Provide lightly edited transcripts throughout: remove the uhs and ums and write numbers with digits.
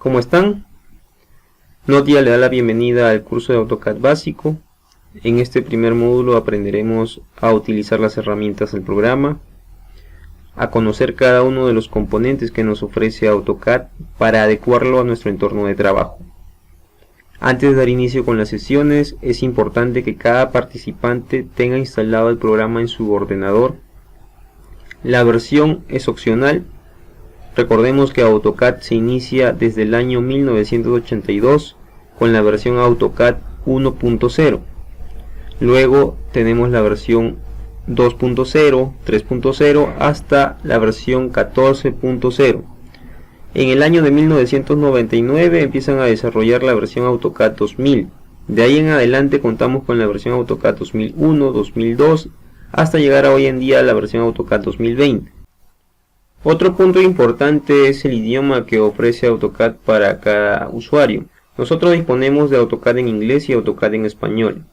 ¿Cómo están? Notia le da la bienvenida al curso de AutoCAD básico. En este primer módulo aprenderemos a utilizar las herramientas del programa, a conocer cada uno de los componentes que nos ofrece AutoCAD para adecuarlo a nuestro entorno de trabajo. Antes de dar inicio con las sesiones, es importante que cada participante tenga instalado el programa en su ordenador. La versión es opcional. Recordemos que AutoCAD se inicia desde el año 1982 con la versión AutoCAD 1.0. Luego tenemos la versión 2.0, 3.0 hasta la versión 14.0. En el año de 1999 empiezan a desarrollar la versión AutoCAD 2000. De ahí en adelante contamos con la versión AutoCAD 2001, 2002 hasta llegar a hoy en día a la versión AutoCAD 2020. Otro punto importante es el idioma que ofrece AutoCAD para cada usuario. Nosotros disponemos de AutoCAD en inglés y AutoCAD en español.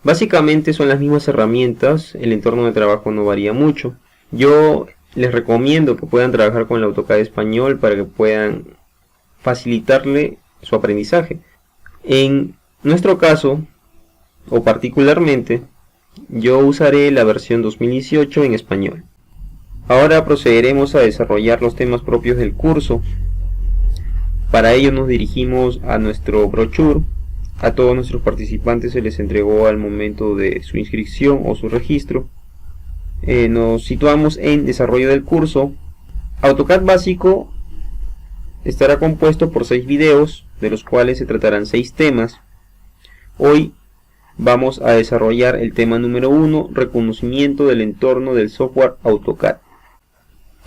Básicamente son las mismas herramientas, el entorno de trabajo no varía mucho. Yo les recomiendo que puedan trabajar con el AutoCAD español para que puedan facilitarle su aprendizaje. En nuestro caso, o particularmente, yo usaré la versión 2018 en español. Ahora procederemos a desarrollar los temas propios del curso. Para ello nos dirigimos a nuestro brochure. A todos nuestros participantes se les entregó al momento de su inscripción o su registro. Nos situamos en desarrollo del curso. AutoCAD básico estará compuesto por 6 videos, de los cuales se tratarán 6 temas. Hoy vamos a desarrollar el tema número 1, reconocimiento del entorno del software AutoCAD.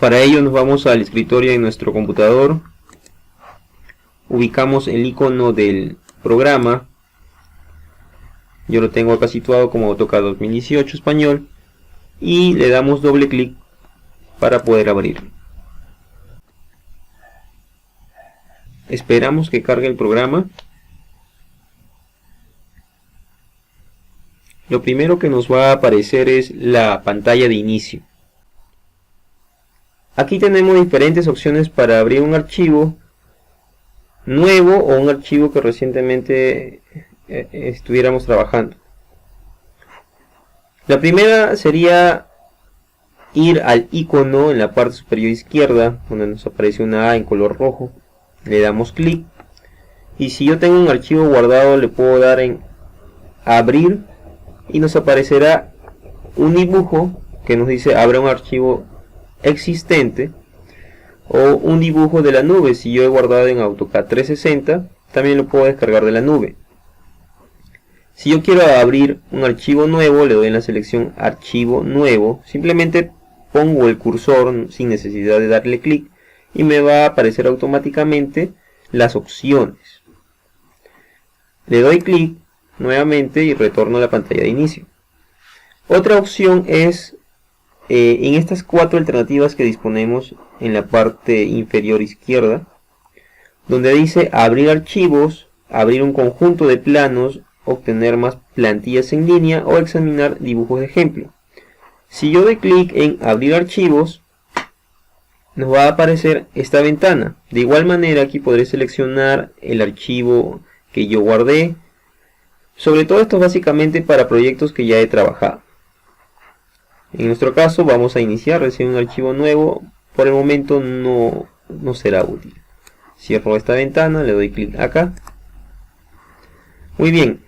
Para ello nos vamos al escritorio de nuestro computador, ubicamos el icono del programa, yo lo tengo acá situado como AutoCAD 2018 español, y le damos doble clic para poder abrirlo. Esperamos que cargue el programa. Lo primero que nos va a aparecer es la pantalla de inicio. Aquí tenemos diferentes opciones para abrir un archivo nuevo o un archivo que recientemente estuviéramos trabajando. La primera sería ir al icono en la parte superior izquierda, donde nos aparece una A en color rojo. Le damos clic y si yo tengo un archivo guardado le puedo dar en abrir y nos aparecerá un dibujo que nos dice abre un archivo existente, o un dibujo de la nube. Si yo he guardado en AutoCAD 360 también lo puedo descargar de la nube. Si yo quiero abrir un archivo nuevo, le doy en la selección archivo nuevo, simplemente pongo el cursor sin necesidad de darle clic y me va a aparecer automáticamente las opciones. Le doy clic nuevamente y retorno a la pantalla de inicio. Otra opción es en estas 4 alternativas que disponemos en la parte inferior izquierda, donde dice abrir archivos, abrir un conjunto de planos, obtener más plantillas en línea o examinar dibujos de ejemplo. Si yo doy clic en abrir archivos, nos va a aparecer esta ventana. De igual manera aquí podré seleccionar el archivo que yo guardé. Sobre todo esto es básicamente para proyectos que ya he trabajado. En nuestro caso vamos a iniciar recién un archivo nuevo. Por el momento no será útil. Cierro esta ventana, le doy clic acá. Muy bien.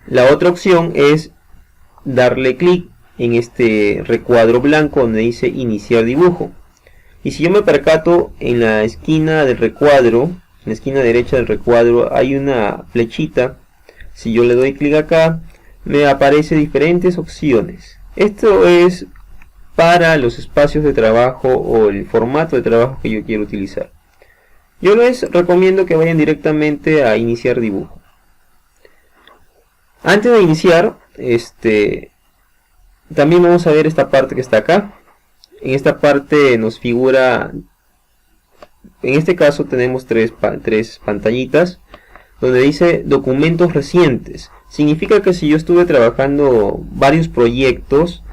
La otra opción es darle clic en este recuadro blanco donde dice iniciar dibujo. Y si yo me percato, en la esquina del recuadro, en la esquina derecha del recuadro hay una flechita. Si yo le doy clic acá, me aparece diferentes opciones. Esto es para los espacios de trabajo o el formato de trabajo que yo quiero utilizar. Yo les recomiendo que vayan directamente a iniciar dibujo. Antes de iniciar, también vamos a ver esta parte que está acá. En esta parte nos figura, en este caso tenemos tres pantallitas, donde dice documentos recientes. Significa que si yo estuve trabajando varios proyectos,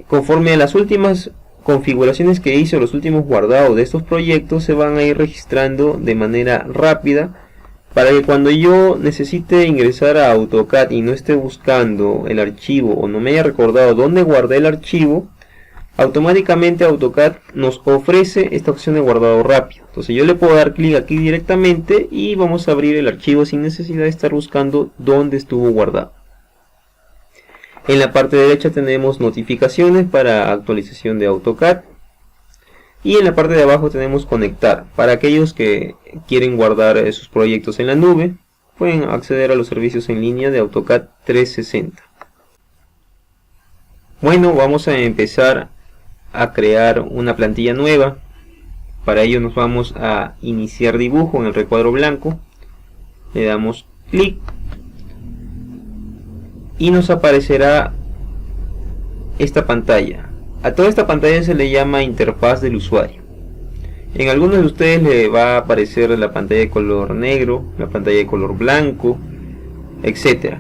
conforme a las últimas configuraciones que hice, los últimos guardados de estos proyectos, se van a ir registrando de manera rápida, para que cuando yo necesite ingresar a AutoCAD y no esté buscando el archivo o no me haya recordado dónde guardé el archivo, automáticamente AutoCAD nos ofrece esta opción de guardado rápido. Entonces yo le puedo dar clic aquí directamente y vamos a abrir el archivo sin necesidad de estar buscando dónde estuvo guardado. En la parte derecha tenemos notificaciones para actualización de AutoCAD. Y en la parte de abajo tenemos conectar. Para aquellos que quieren guardar sus proyectos en la nube, pueden acceder a los servicios en línea de AutoCAD 360. Bueno, vamos a empezar a crear una plantilla nueva. Para ello nos vamos a iniciar dibujo en el recuadro blanco. Le damos clic. Y nos aparecerá esta pantalla. A toda esta pantalla se le llama interfaz del usuario. En algunos de ustedes le va a aparecer la pantalla de color negro, la pantalla de color blanco, etc.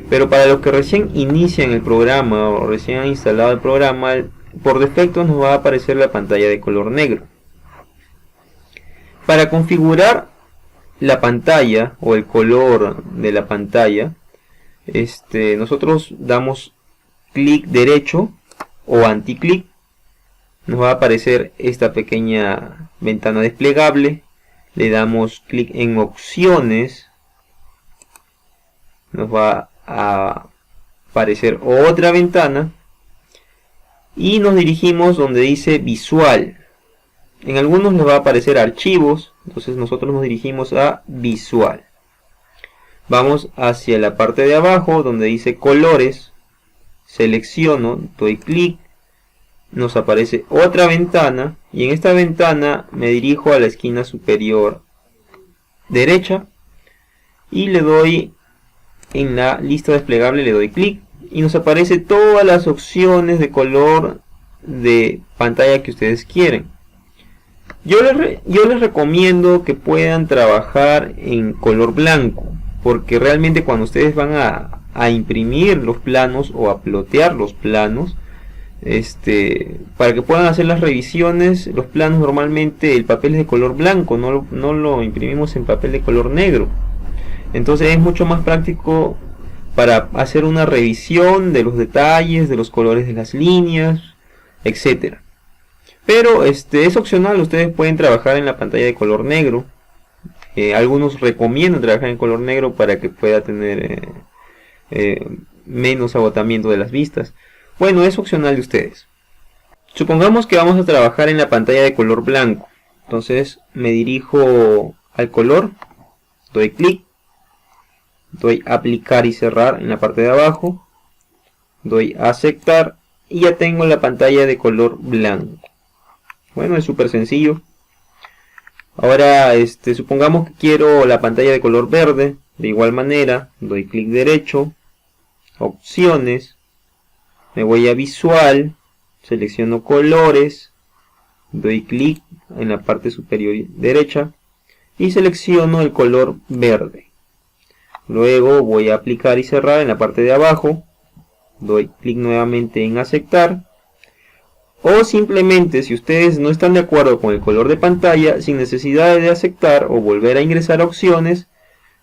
Pero para los que recién inician el programa o recién han instalado el programa, por defecto nos va a aparecer la pantalla de color negro. Para configurar la pantalla o el color de la pantalla, nosotros damos clic derecho o anticlic. Nos va a aparecer esta pequeña ventana desplegable. Le damos clic en opciones. Nos va a aparecer otra ventana. Y nos dirigimos donde dice visual. En algunos les va a aparecer archivos. Entonces nosotros nos dirigimos a visual. Vamos hacia la parte de abajo donde dice colores. Selecciono, doy clic, nos aparece otra ventana y en esta ventana me dirijo a la esquina superior derecha y le doy en la lista desplegable, le doy clic y nos aparece todas las opciones de color de pantalla que ustedes quieren. Yo les recomiendo que puedan trabajar en color blanco, porque realmente cuando ustedes van a imprimir los planos o a plotear los planos, para que puedan hacer las revisiones, los planos normalmente el papel es de color blanco, no lo imprimimos en papel de color negro. Entonces es mucho más práctico para hacer una revisión de los detalles, de los colores de las líneas, etcétera. Pero es opcional, ustedes pueden trabajar en la pantalla de color negro. Algunos recomiendan trabajar en color negro para que pueda tener menos agotamiento de las vistas. Bueno, es opcional de ustedes. Supongamos que vamos a trabajar en la pantalla de color blanco. Entonces me dirijo al color, doy clic, doy aplicar y cerrar en la parte de abajo, doy aceptar y ya tengo la pantalla de color blanco. Bueno, es súper sencillo. Ahora supongamos que quiero la pantalla de color verde. De igual manera, doy clic derecho, opciones, me voy a visual, selecciono colores, doy clic en la parte superior derecha y selecciono el color verde. Luego voy a aplicar y cerrar en la parte de abajo, doy clic nuevamente en aceptar. O simplemente, si ustedes no están de acuerdo con el color de pantalla, sin necesidad de aceptar o volver a ingresar a opciones,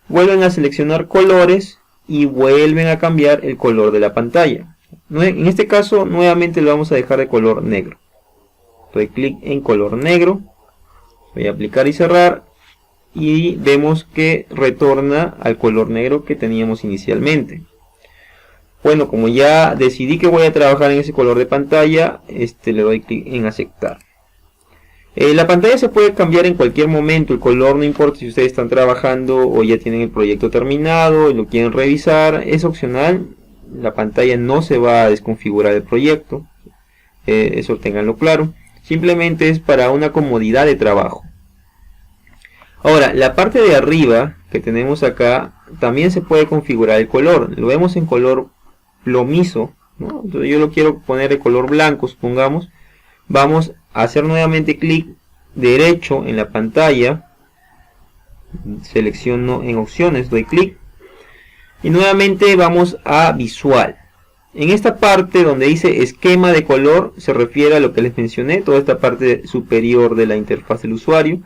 vuelven a seleccionar colores y vuelven a cambiar el color de la pantalla. En este caso nuevamente lo vamos a dejar de color negro. Doy clic en color negro, voy a aplicar y cerrar y vemos que retorna al color negro que teníamos inicialmente. Bueno, como ya decidí que voy a trabajar en ese color de pantalla, le doy clic en aceptar. La pantalla se puede cambiar en cualquier momento, el color no importa si ustedes están trabajando o ya tienen el proyecto terminado y lo quieren revisar, es opcional. La pantalla no se va a desconfigurar el proyecto, eso ténganlo claro, simplemente es para una comodidad de trabajo. Ahora, la parte de arriba que tenemos acá, también se puede configurar el color, lo vemos en color plomizo, ¿no? Entonces yo lo quiero poner de color blanco, supongamos. Vamos a hacer nuevamente clic derecho en la pantalla, selecciono en opciones, doy clic y nuevamente vamos a visual. En esta parte donde dice esquema de color se refiere a lo que les mencioné, toda esta parte superior de la interfaz del usuario.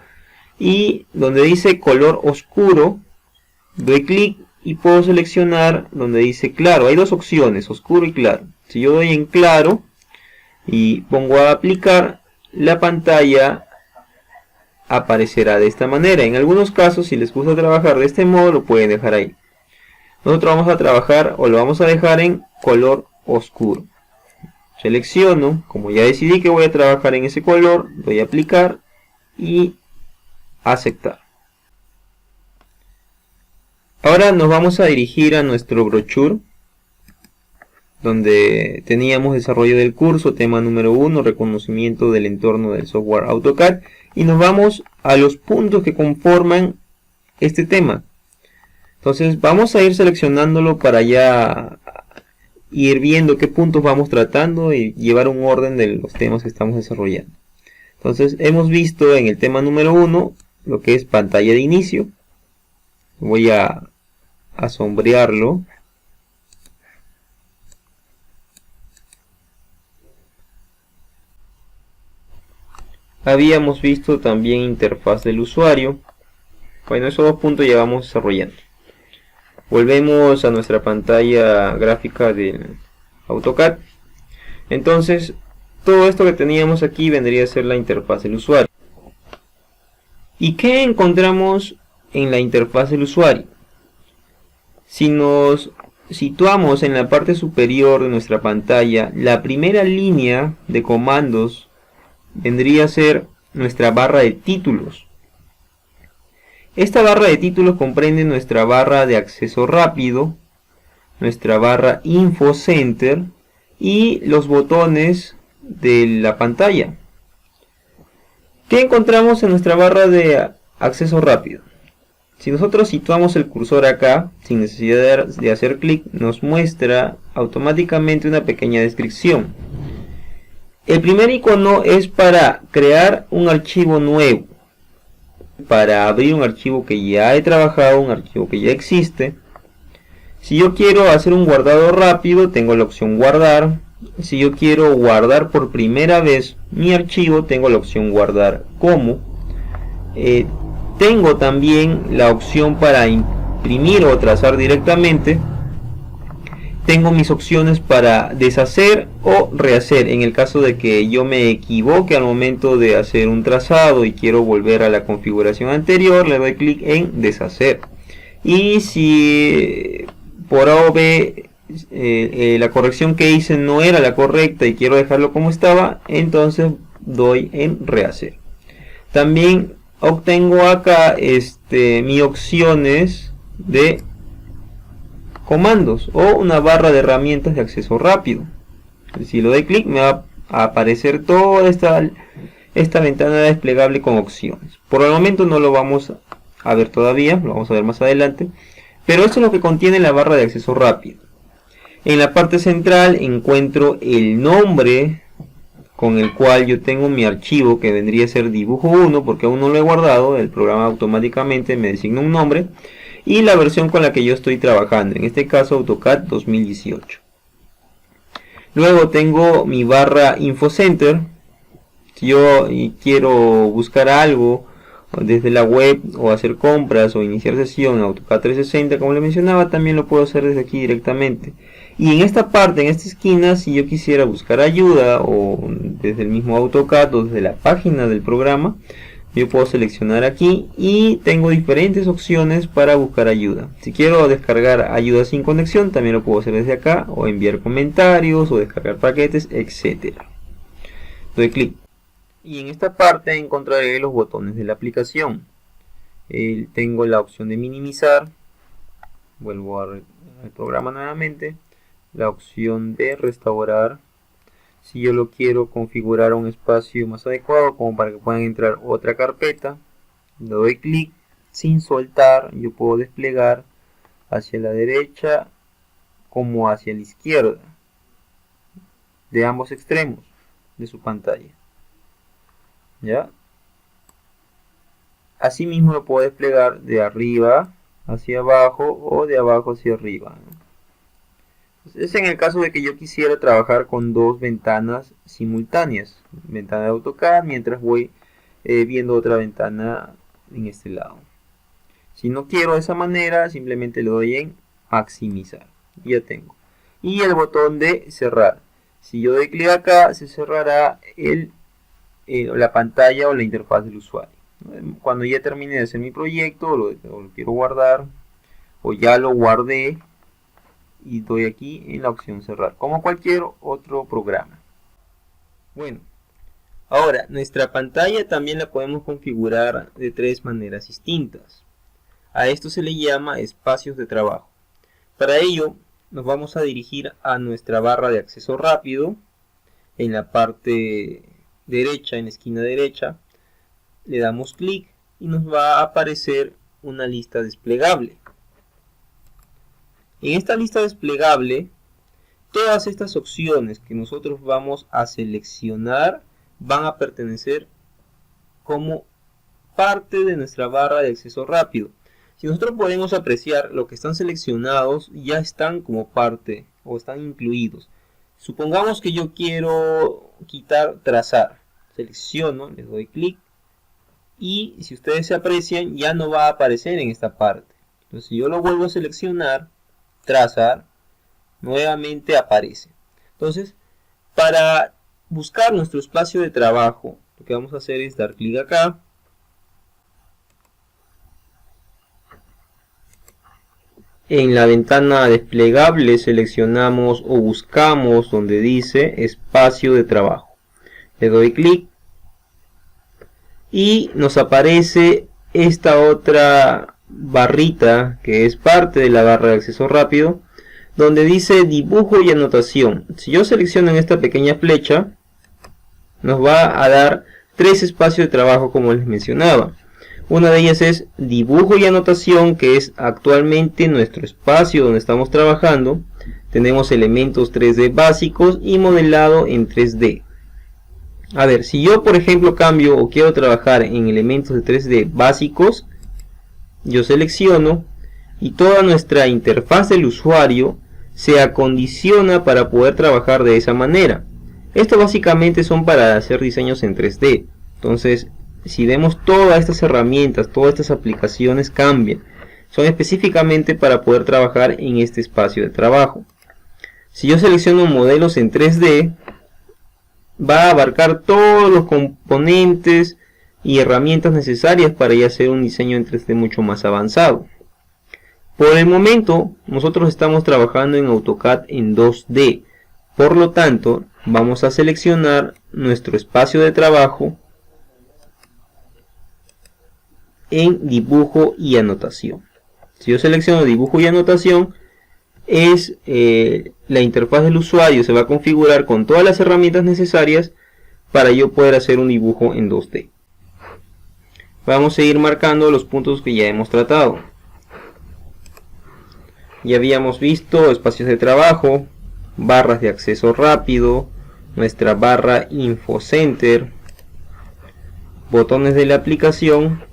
Y donde dice color oscuro, doy clic y puedo seleccionar donde dice claro. Hay dos opciones, oscuro y claro. Si yo doy en claro y pongo a aplicar, la pantalla aparecerá de esta manera. En algunos casos, si les gusta trabajar de este modo, lo pueden dejar ahí. Nosotros vamos a trabajar o lo vamos a dejar en color oscuro. Selecciono, como ya decidí que voy a trabajar en ese color, doy a aplicar y aceptar. Ahora nos vamos a dirigir a nuestro brochure, donde teníamos desarrollo del curso, tema número 1, reconocimiento del entorno del software AutoCAD, y nos vamos a los puntos que conforman este tema. Entonces vamos a ir seleccionándolo para ya ir viendo qué puntos vamos tratando y llevar un orden de los temas que estamos desarrollando. Entonces hemos visto en el tema número 1 lo que es pantalla de inicio. Voy a sombrearlo. Habíamos visto también interfaz del usuario. Bueno, esos dos puntos ya vamos desarrollando. Volvemos a nuestra pantalla gráfica del AutoCAD. Entonces, todo esto que teníamos aquí vendría a ser la interfaz del usuario. ¿Y qué encontramos en la interfaz del usuario? Si nos situamos en la parte superior de nuestra pantalla, la primera línea de comandos vendría a ser nuestra barra de títulos. Esta barra de títulos comprende nuestra barra de acceso rápido, nuestra barra Info Center y los botones de la pantalla. ¿Qué encontramos en nuestra barra de acceso rápido? Si nosotros situamos el cursor acá, sin necesidad de hacer clic, nos muestra automáticamente una pequeña descripción. El primer icono es para crear un archivo nuevo, para abrir un archivo que ya he trabajado, un archivo que ya existe. Si yo quiero hacer un guardado rápido, tengo la opción guardar. Si yo quiero guardar por primera vez mi archivo, tengo la opción guardar como. Tengo también la opción para imprimir o trazar directamente. Tengo mis opciones para deshacer o rehacer. En el caso de que yo me equivoque al momento de hacer un trazado y quiero volver a la configuración anterior, le doy clic en deshacer. Y si por A o B la corrección que hice no era la correcta y quiero dejarlo como estaba, entonces doy en rehacer. También obtengo acá mis opciones de comandos o una barra de herramientas de acceso rápido. Si lo doy clic me va a aparecer toda esta ventana desplegable con opciones. Por el momento no lo vamos a ver todavía, lo vamos a ver más adelante, pero esto es lo que contiene la barra de acceso rápido. En la parte central encuentro el nombre con el cual yo tengo mi archivo, que vendría a ser dibujo 1, porque aún no lo he guardado, el programa automáticamente me designa un nombre, y la versión con la que yo estoy trabajando, en este caso AutoCAD 2018. Luego tengo mi barra Info Center. Si yo quiero buscar algo desde la web o hacer compras o iniciar sesión en AutoCAD 360, como le mencionaba, también lo puedo hacer desde aquí directamente. Y en esta parte, en esta esquina, si yo quisiera buscar ayuda o desde el mismo AutoCAD o desde la página del programa, yo puedo seleccionar aquí y tengo diferentes opciones para buscar ayuda. Si quiero descargar ayuda sin conexión, también lo puedo hacer desde acá, o enviar comentarios o descargar paquetes, etcétera. Doy clic y en esta parte encontraré los botones de la aplicación. Tengo la opción de minimizar, vuelvo al programa nuevamente, la opción de restaurar. Si yo lo quiero configurar a un espacio más adecuado, como para que puedan entrar otra carpeta, le doy clic, sin soltar, yo puedo desplegar hacia la derecha como hacia la izquierda, de ambos extremos de su pantalla. ¿Ya? Asimismo lo puedo desplegar de arriba hacia abajo o de abajo hacia arriba, ¿no? Es en el caso de que yo quisiera trabajar con dos ventanas simultáneas, ventana de AutoCAD mientras voy viendo otra ventana en este lado. Si no quiero de esa manera, simplemente le doy en maximizar. Ya tengo. Y el botón de cerrar. Si yo doy clic acá, se cerrará la pantalla o la interfaz del usuario. Cuando ya termine de hacer mi proyecto, lo quiero guardar, o ya lo guardé, y doy aquí en la opción cerrar, como cualquier otro programa. Bueno, ahora nuestra pantalla también la podemos configurar de tres maneras distintas. A esto se le llama espacios de trabajo. Para ello nos vamos a dirigir a nuestra barra de acceso rápido. En la parte derecha, en la esquina derecha, le damos clic y nos va a aparecer una lista desplegable. En esta lista desplegable, todas estas opciones que nosotros vamos a seleccionar van a pertenecer como parte de nuestra barra de acceso rápido. Si nosotros podemos apreciar, lo que están seleccionados ya están como parte o están incluidos. Supongamos que yo quiero quitar trazar. Selecciono, les doy clic y si ustedes se aprecian ya no va a aparecer en esta parte. Entonces si yo lo vuelvo a seleccionar, trazar, nuevamente aparece. Entonces para buscar nuestro espacio de trabajo, lo que vamos a hacer es dar clic acá. En la ventana desplegable seleccionamos o buscamos donde dice espacio de trabajo. Le doy clic y nos aparece esta otra barrita que es parte de la barra de acceso rápido, donde dice dibujo y anotación. Si yo selecciono en esta pequeña flecha, nos va a dar tres espacios de trabajo como les mencionaba. Una de ellas es dibujo y anotación, que es actualmente nuestro espacio donde estamos trabajando. Tenemos elementos 3D básicos y modelado en 3D. A ver, si yo por ejemplo cambio o quiero trabajar en elementos de 3D básicos, yo selecciono y toda nuestra interfaz del usuario se acondiciona para poder trabajar de esa manera. Esto básicamente son para hacer diseños en 3D. Entonces, si vemos todas estas herramientas, todas estas aplicaciones cambian. Son específicamente para poder trabajar en este espacio de trabajo. Si yo selecciono modelos en 3D, va a abarcar todos los componentes y herramientas necesarias para ya hacer un diseño en 3D mucho más avanzado. Por el momento, nosotros estamos trabajando en AutoCAD en 2D. Por lo tanto, vamos a seleccionar nuestro espacio de trabajo en dibujo y anotación. Si yo selecciono dibujo y anotación, es la interfaz del usuario se va a configurar con todas las herramientas necesarias para yo poder hacer un dibujo en 2D. Vamos a ir marcando los puntos que ya hemos tratado. Ya habíamos visto espacios de trabajo, barras de acceso rápido, nuestra barra Info Center, botones de la aplicación.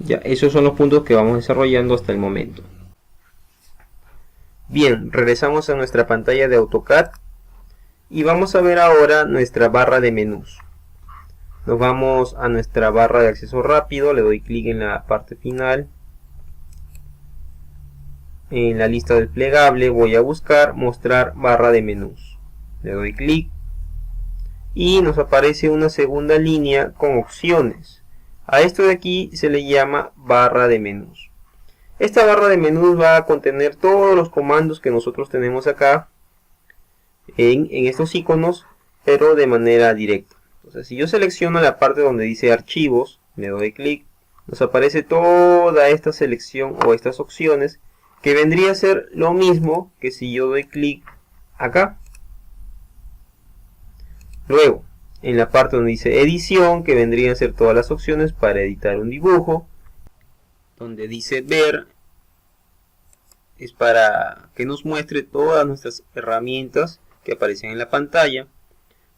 Ya, esos son los puntos que vamos desarrollando hasta el momento. Bien, regresamos a nuestra pantalla de AutoCAD y vamos a ver ahora nuestra barra de menús. Nos vamos a nuestra barra de acceso rápido, le doy clic en la parte final. En la lista desplegable voy a buscar mostrar barra de menús. Le doy clic y nos aparece una segunda línea con opciones. A esto de aquí se le llama barra de menús. Esta barra de menús va a contener todos los comandos que nosotros tenemos acá en estos iconos, pero de manera directa. Entonces, si yo selecciono la parte donde dice archivos, le doy clic, nos aparece toda esta selección o estas opciones, que vendría a ser lo mismo que si yo doy clic acá. Luego, en la parte donde dice edición, que vendrían a ser todas las opciones para editar un dibujo. Donde dice ver, es para que nos muestre todas nuestras herramientas que aparecen en la pantalla.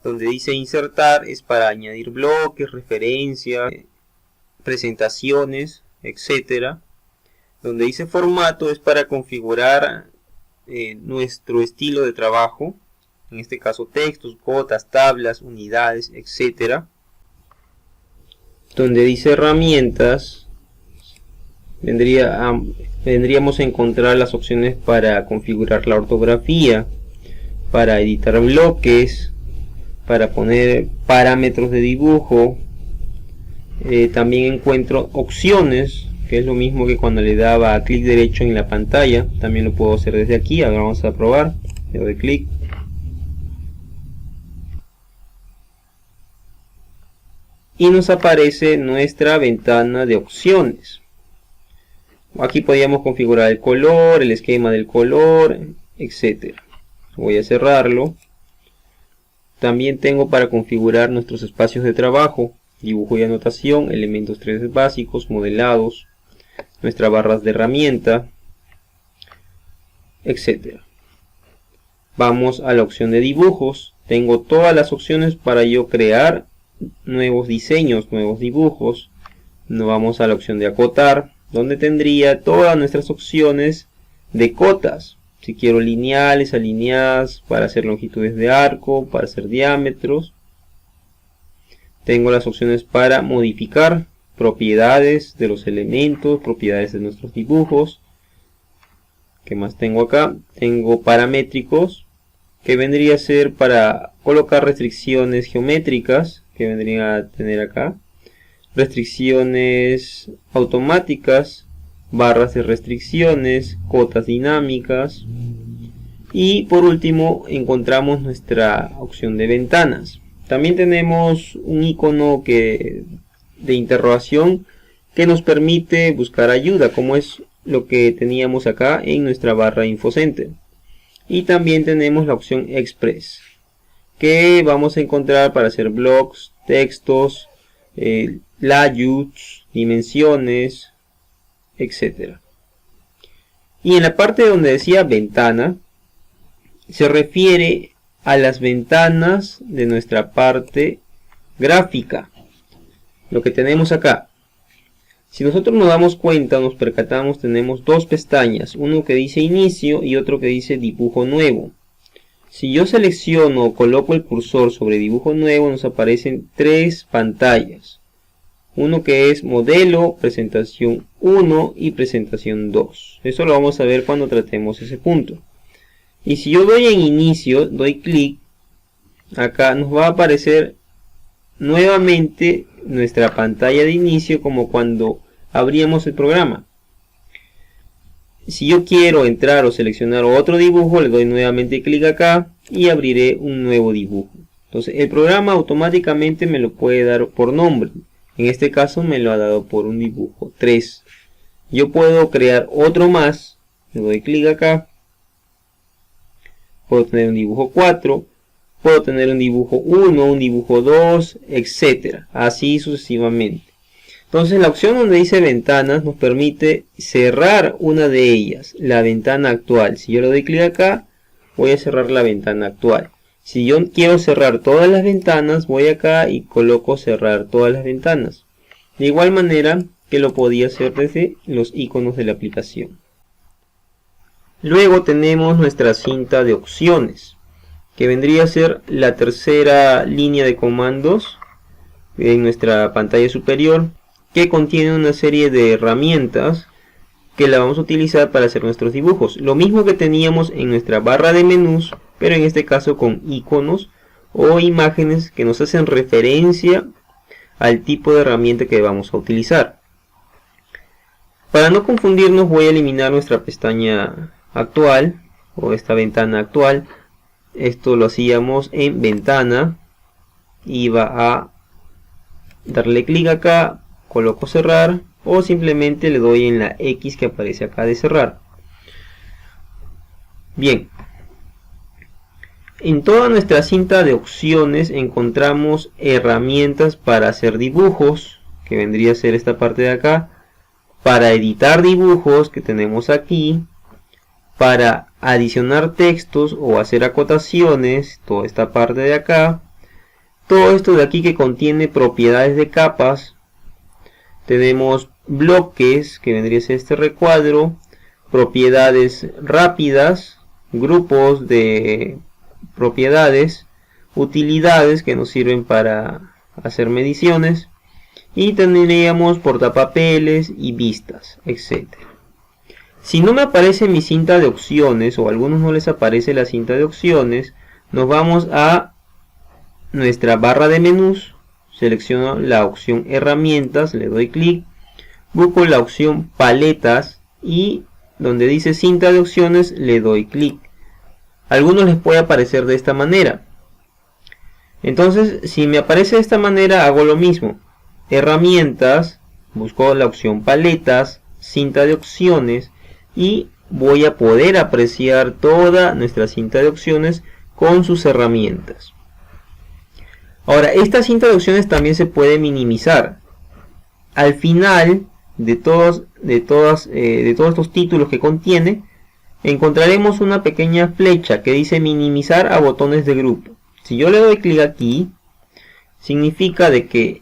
Donde dice insertar, es para añadir bloques, referencias, presentaciones, etcétera. Donde dice formato, es para configurar nuestro estilo de trabajo, en este caso textos, cotas, tablas, unidades, etcétera. Donde dice herramientas, vendríamos a encontrar las opciones para configurar la ortografía, para editar bloques, para poner parámetros de dibujo. También encuentro opciones, que es lo mismo que cuando le daba clic derecho en la pantalla. También lo puedo hacer desde aquí. Ahora vamos a probar. Le doy clic. Y nos aparece nuestra ventana de opciones. Aquí podríamos configurar el color, el esquema del color, etc. Voy a cerrarlo. También tengo para configurar nuestros espacios de trabajo, dibujo y anotación, elementos 3D básicos, modelados, nuestras barras de herramienta, etc. Vamos a la opción de dibujos. Tengo todas las opciones para yo crear nuevos diseños, nuevos dibujos. Nos vamos a la opción de acotar, donde tendría todas nuestras opciones de cotas. Si quiero lineales, alineadas, para hacer longitudes de arco, para hacer diámetros. Tengo las opciones para modificar propiedades de los elementos, propiedades de nuestros dibujos. ¿Qué más tengo acá? Tengo paramétricos, que vendría a ser para colocar restricciones geométricas, que vendría a tener acá. Restricciones automáticas, barras de restricciones, cotas dinámicas. Y por último encontramos nuestra opción de ventanas. También tenemos un icono de interrogación que nos permite buscar ayuda, como es lo que teníamos acá en nuestra barra InfoCenter. Y también tenemos la opción Express, que vamos a encontrar para hacer blogs, textos, layouts, dimensiones, etc. Y en la parte donde decía ventana, se refiere a las ventanas de nuestra parte gráfica. Lo que tenemos acá. Si nosotros nos damos cuenta, nos percatamos, tenemos dos pestañas. Uno que dice inicio y otro que dice dibujo nuevo. Si yo selecciono o coloco el cursor sobre dibujo nuevo, nos aparecen tres pantallas. Uno que es modelo, presentación 1 y presentación 2. Eso lo vamos a ver cuando tratemos ese punto. Y si yo doy en inicio, doy clic, acá nos va a aparecer nuevamente nuestra pantalla de inicio como cuando abríamos el programa. Si yo quiero entrar o seleccionar otro dibujo, le doy nuevamente clic acá y abriré un nuevo dibujo. Entonces el programa automáticamente me lo puede dar por nombre. En este caso me lo ha dado por un dibujo 3. Yo puedo crear otro más. Le doy clic acá. Puedo tener un dibujo 4. Puedo tener un dibujo 1, un dibujo 2, etc. Así sucesivamente. Entonces la opción donde dice ventanas nos permite cerrar una de ellas, la ventana actual. Si yo le doy clic acá, voy a cerrar la ventana actual. Si yo quiero cerrar todas las ventanas, voy acá y coloco cerrar todas las ventanas. De igual manera que lo podía hacer desde los iconos de la aplicación. Luego tenemos nuestra cinta de opciones, que vendría a ser la tercera línea de comandos en nuestra pantalla superior, que contiene una serie de herramientas que la vamos a utilizar para hacer nuestros dibujos. Lo mismo que teníamos en nuestra barra de menús, pero en este caso con iconos o imágenes que nos hacen referencia al tipo de herramienta que vamos a utilizar. Para no confundirnos, voy a eliminar nuestra pestaña actual o esta ventana actual. Esto lo hacíamos en ventana. Iba a darle clic acá, coloco cerrar o simplemente le doy en la X que aparece acá de cerrar. Bien, en toda nuestra cinta de opciones encontramos herramientas para hacer dibujos, que vendría a ser esta parte de acá, para editar dibujos que tenemos aquí, para adicionar textos o hacer acotaciones, toda esta parte de acá, todo esto de aquí que contiene propiedades de capas. Tenemos bloques, que vendría a ser este recuadro, propiedades rápidas, grupos de propiedades, utilidades que nos sirven para hacer mediciones, y tendríamos portapapeles y vistas, etc. Si no me aparece mi cinta de opciones, o a algunos no les aparece la cinta de opciones, nos vamos a nuestra barra de menús, selecciono la opción herramientas, le doy clic, busco la opción paletas y donde dice cinta de opciones le doy clic. A algunos les puede aparecer de esta manera. Entonces, si me aparece de esta manera, hago lo mismo. Herramientas, busco la opción paletas, cinta de opciones y voy a poder apreciar toda nuestra cinta de opciones con sus herramientas. Ahora, esta cinta de opciones también se puede minimizar. Al final de todos estos títulos que contiene, encontraremos una pequeña flecha que dice minimizar a botones de grupo. Si yo le doy clic aquí, significa de que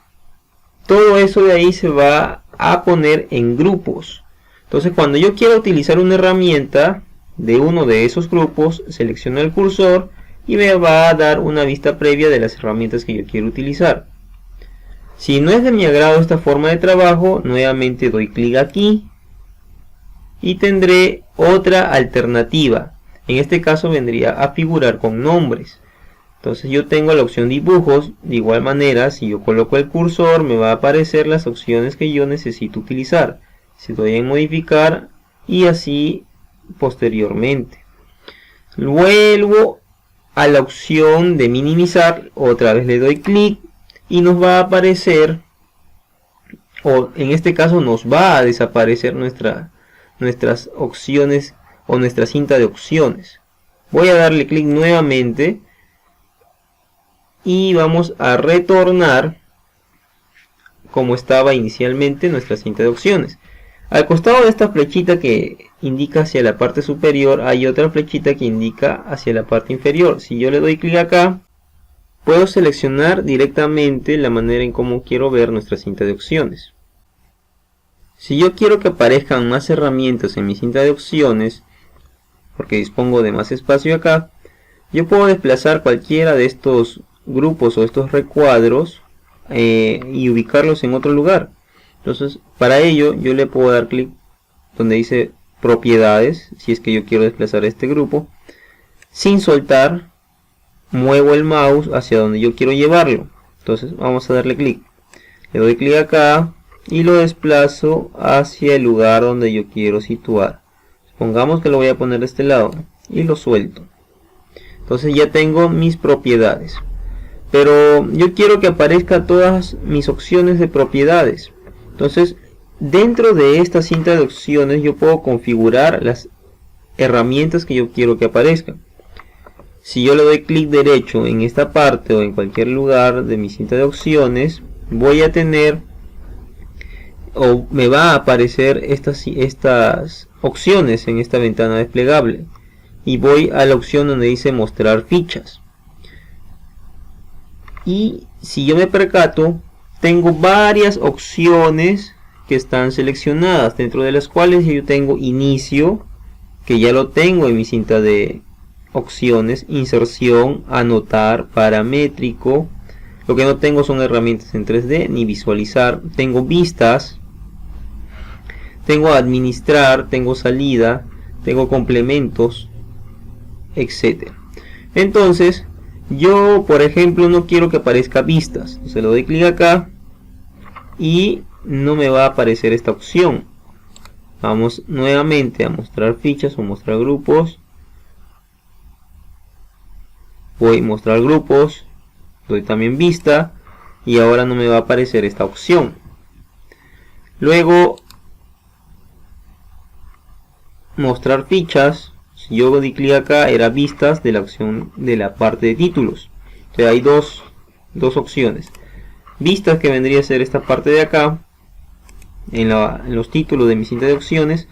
todo eso de ahí se va a poner en grupos. Entonces, cuando yo quiero utilizar una herramienta de uno de esos grupos, selecciono el cursor y me va a dar una vista previa de las herramientas que yo quiero utilizar. Si no es de mi agrado esta forma de trabajo, nuevamente doy clic aquí y tendré otra alternativa. En este caso vendría a figurar con nombres. Entonces yo tengo la opción dibujos. De igual manera, si yo coloco el cursor, me va a aparecer las opciones que yo necesito utilizar. Si doy en modificar y así posteriormente. Vuelvo a la opción de minimizar, otra vez le doy clic y nos va a aparecer, o en este caso nos va a desaparecer nuestras opciones o nuestra cinta de opciones. Voy a darle clic nuevamente y vamos a retornar como estaba inicialmente nuestra cinta de opciones. Al costado de esta flechita que indica hacia la parte superior hay otra flechita que indica hacia la parte inferior. Si yo le doy clic acá, puedo seleccionar directamente la manera en cómo quiero ver nuestra cinta de opciones. Si yo quiero que aparezcan más herramientas en mi cinta de opciones, porque dispongo de más espacio acá, yo puedo desplazar cualquiera de estos grupos o estos recuadros y ubicarlos en otro lugar. Entonces, para ello yo le puedo dar clic donde dice propiedades, si es que yo quiero desplazar este grupo. Sin soltar, muevo el mouse hacia donde yo quiero llevarlo. Entonces vamos a darle clic. Le doy clic acá y lo desplazo hacia el lugar donde yo quiero situar. Supongamos que lo voy a poner de este lado y lo suelto. Entonces ya tengo mis propiedades. Pero yo quiero que aparezcan todas mis opciones de propiedades. Entonces, dentro de esta cinta de opciones yo puedo configurar las herramientas que yo quiero que aparezcan. Si yo le doy clic derecho en esta parte o en cualquier lugar de mi cinta de opciones, voy a tener o me va a aparecer estas opciones en esta ventana desplegable. Y voy a la opción donde dice mostrar fichas. Y si yo me percato, tengo varias opciones que están seleccionadas, dentro de las cuales yo tengo inicio, que ya lo tengo en mi cinta de opciones, inserción, anotar, paramétrico. Lo que no tengo son herramientas en 3D ni visualizar. Tengo vistas, tengo administrar, tengo salida, tengo complementos, etc. Entonces yo, por ejemplo, no quiero que aparezca vistas. Entonces le doy clic acá y no me va a aparecer esta opción. Vamos nuevamente a mostrar fichas o mostrar grupos. Voy a mostrar grupos. Doy también vista. Y ahora no me va a aparecer esta opción. Luego, mostrar fichas. Si yo doy clic acá, era vistas de la opción de la parte de títulos. O sea, hay dos opciones. Vistas, que vendría a ser esta parte de acá, en los títulos de mi cinta de opciones.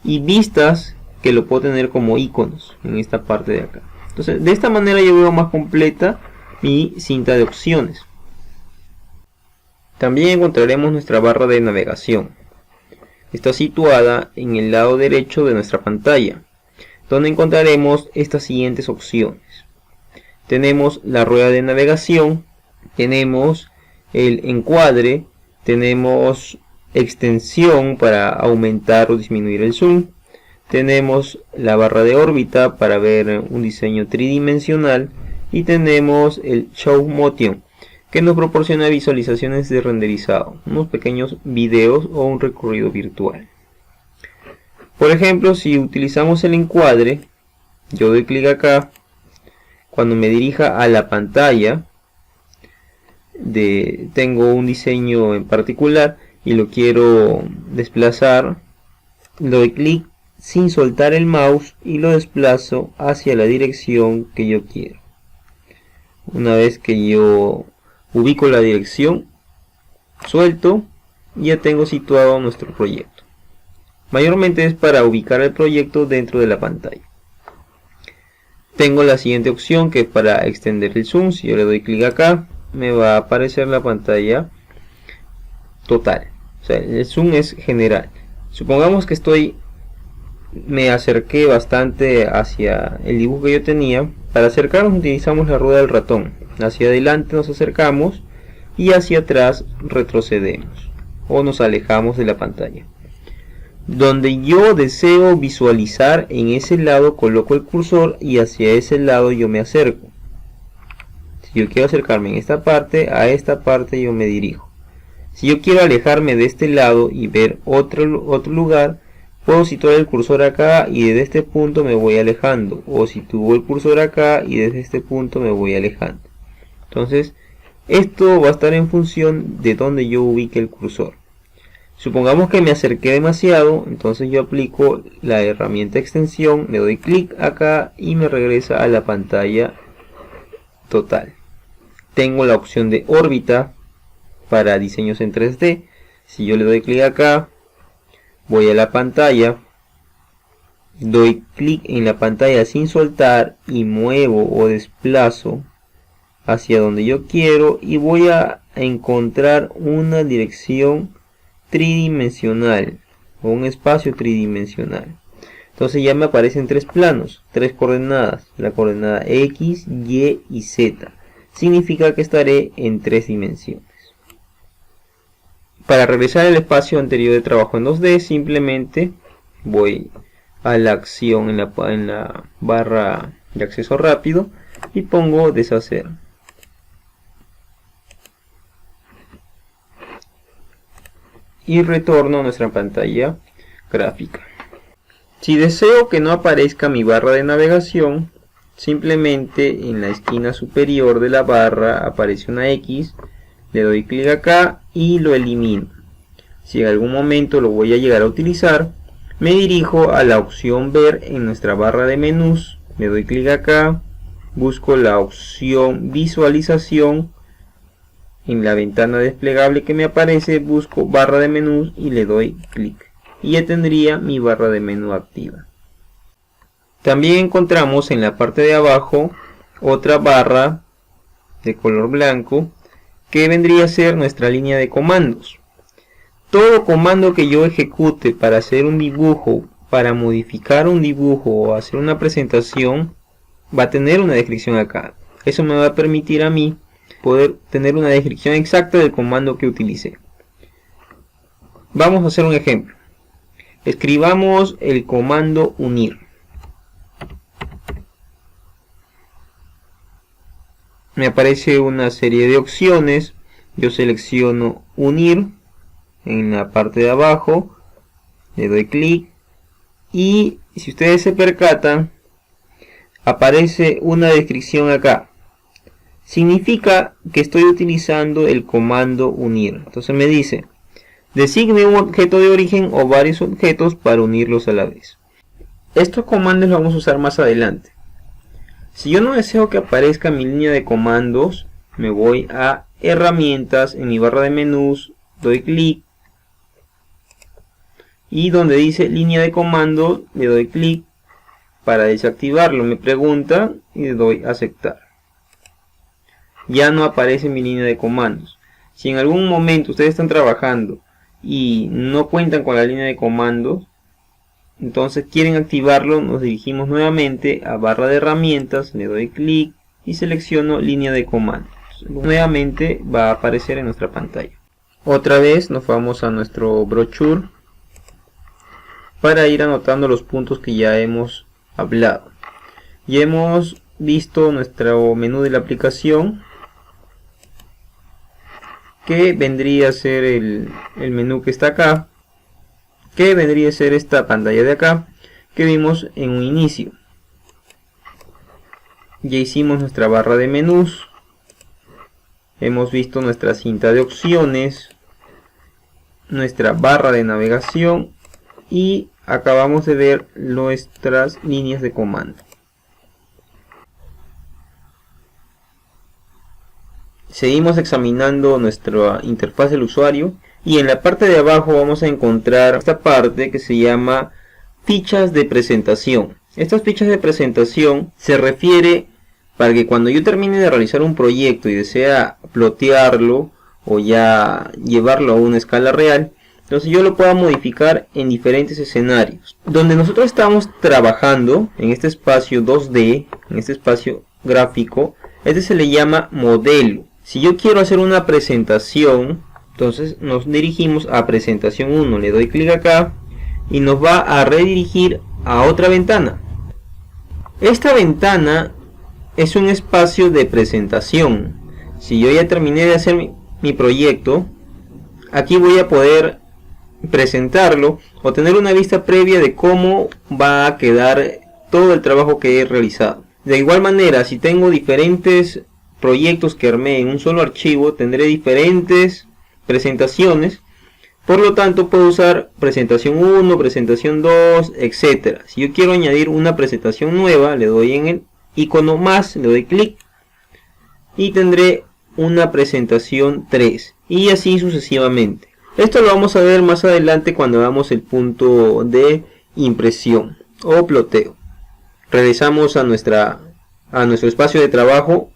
Y vistas, que lo puedo tener como iconos en esta parte de acá. Entonces, de esta manera yo veo más completa mi cinta de opciones. También encontraremos nuestra barra de navegación. Está situada en el lado derecho de nuestra pantalla. donde encontraremos estas siguientes opciones. Tenemos la rueda de navegación, tenemos el encuadre, tenemos extensión para aumentar o disminuir el zoom, tenemos la barra de órbita para ver un diseño tridimensional y tenemos el Show Motion, que nos proporciona visualizaciones de renderizado, unos pequeños videos o un recorrido virtual. Por ejemplo, si utilizamos el encuadre, yo doy clic acá. Cuando me dirija a la pantalla, tengo un diseño en particular y lo quiero desplazar, doy clic sin soltar el mouse y lo desplazo hacia la dirección que yo quiero. Una vez que yo ubico la dirección, suelto y ya tengo situado nuestro proyecto. Mayormente es para ubicar el proyecto dentro de la pantalla. Tengo la siguiente opción, que es para extender el zoom. Si yo le doy clic acá, me va a aparecer la pantalla total. O sea, el zoom es general. Supongamos que me acerqué bastante hacia el dibujo que yo tenía. Para acercarnos utilizamos la rueda del ratón. Hacia adelante nos acercamos y hacia atrás retrocedemos o nos alejamos de la pantalla. Donde yo deseo visualizar, en ese lado coloco el cursor y hacia ese lado yo me acerco. Si yo quiero acercarme en esta parte, a esta parte yo me dirijo. Si yo quiero alejarme de este lado y ver otro lugar, puedo situar el cursor acá y desde este punto me voy alejando, o sitúo el cursor acá y desde este punto me voy alejando. Entonces esto va a estar en función de donde yo ubique el cursor. Supongamos que me acerqué demasiado, entonces yo aplico la herramienta extensión, le doy clic acá y me regresa a la pantalla total. Tengo la opción de órbita para diseños en 3D. Si yo le doy clic acá, voy a la pantalla, doy clic en la pantalla sin soltar y muevo o desplazo hacia donde yo quiero y voy a encontrar una dirección tridimensional o un espacio tridimensional. Entonces ya me aparecen tres planos, tres coordenadas, la coordenada X, Y y Z. Significa que estaré en tres dimensiones. Para regresar al espacio anterior de trabajo en 2D, simplemente voy a la acción en la barra de acceso rápido y pongo deshacer. Y retorno a nuestra pantalla gráfica. Si deseo que no aparezca mi barra de navegación, simplemente en la esquina superior de la barra aparece una X, le doy clic acá y lo elimino. Si en algún momento lo voy a llegar a utilizar, me dirijo a la opción ver en nuestra barra de menús, le doy clic acá, busco la opción visualización. En la ventana desplegable que me aparece, busco barra de menús y le doy clic. Y ya tendría mi barra de menú activa. También encontramos en la parte de abajo otra barra de color blanco que vendría a ser nuestra línea de comandos. Todo comando que yo ejecute para hacer un dibujo, para modificar un dibujo o hacer una presentación, va a tener una descripción acá. Eso me va a permitir a mí poder tener una descripción exacta del comando que utilicé. Vamos a hacer un ejemplo. Escribamos el comando unir. Me aparece una serie de opciones. Yo selecciono unir en la parte de abajo, le doy clic y si ustedes se percatan, aparece una descripción acá. Significa que estoy utilizando el comando unir. Entonces me dice: designe un objeto de origen o varios objetos para unirlos a la vez. Estos comandos los vamos a usar más adelante. Si yo no deseo que aparezca mi línea de comandos, me voy a herramientas, en mi barra de menús, doy clic y donde dice línea de comandos le doy clic para desactivarlo. Me pregunta y le doy aceptar. Ya no aparece mi línea de comandos. Si en algún momento ustedes están trabajando y no cuentan con la línea de comandos, Entonces quieren activarlo, nos dirigimos nuevamente a barra de herramientas, le doy clic y selecciono línea de comandos. Nuevamente va a aparecer en nuestra pantalla. Otra vez nos vamos a nuestro brochure para ir anotando los puntos que ya hemos hablado. Ya hemos visto nuestro menú de la aplicación, que vendría a ser el menú que está acá, que vendría a ser esta pantalla de acá que vimos en un inicio. Ya hicimos nuestra barra de menús, hemos visto nuestra cinta de opciones, nuestra barra de navegación y acabamos de ver nuestras líneas de comando. Seguimos examinando nuestra interfaz del usuario y en la parte de abajo vamos a encontrar esta parte que se llama fichas de presentación. Estas fichas de presentación se refiere para que cuando yo termine de realizar un proyecto y desea plotearlo o ya llevarlo a una escala real, entonces yo lo pueda modificar en diferentes escenarios. Donde nosotros estamos trabajando en este espacio 2D, en este espacio gráfico, este se le llama modelo. Si yo quiero hacer una presentación, entonces nos dirigimos a presentación 1, le doy clic acá y nos va a redirigir a otra ventana. Esta ventana es un espacio de presentación. Si yo ya terminé de hacer mi proyecto, aquí voy a poder presentarlo o tener una vista previa de cómo va a quedar todo el trabajo que he realizado. De igual manera, si tengo diferentes proyectos que armé en un solo archivo, tendré diferentes presentaciones. Por lo tanto, puedo usar presentación 1, presentación 2, etc. Si yo quiero añadir una presentación nueva, le doy en el icono más, le doy clic y tendré una presentación 3 y así sucesivamente. Esto lo vamos a ver más adelante cuando hagamos el punto de impresión o ploteo. Regresamos a nuestro espacio de trabajo.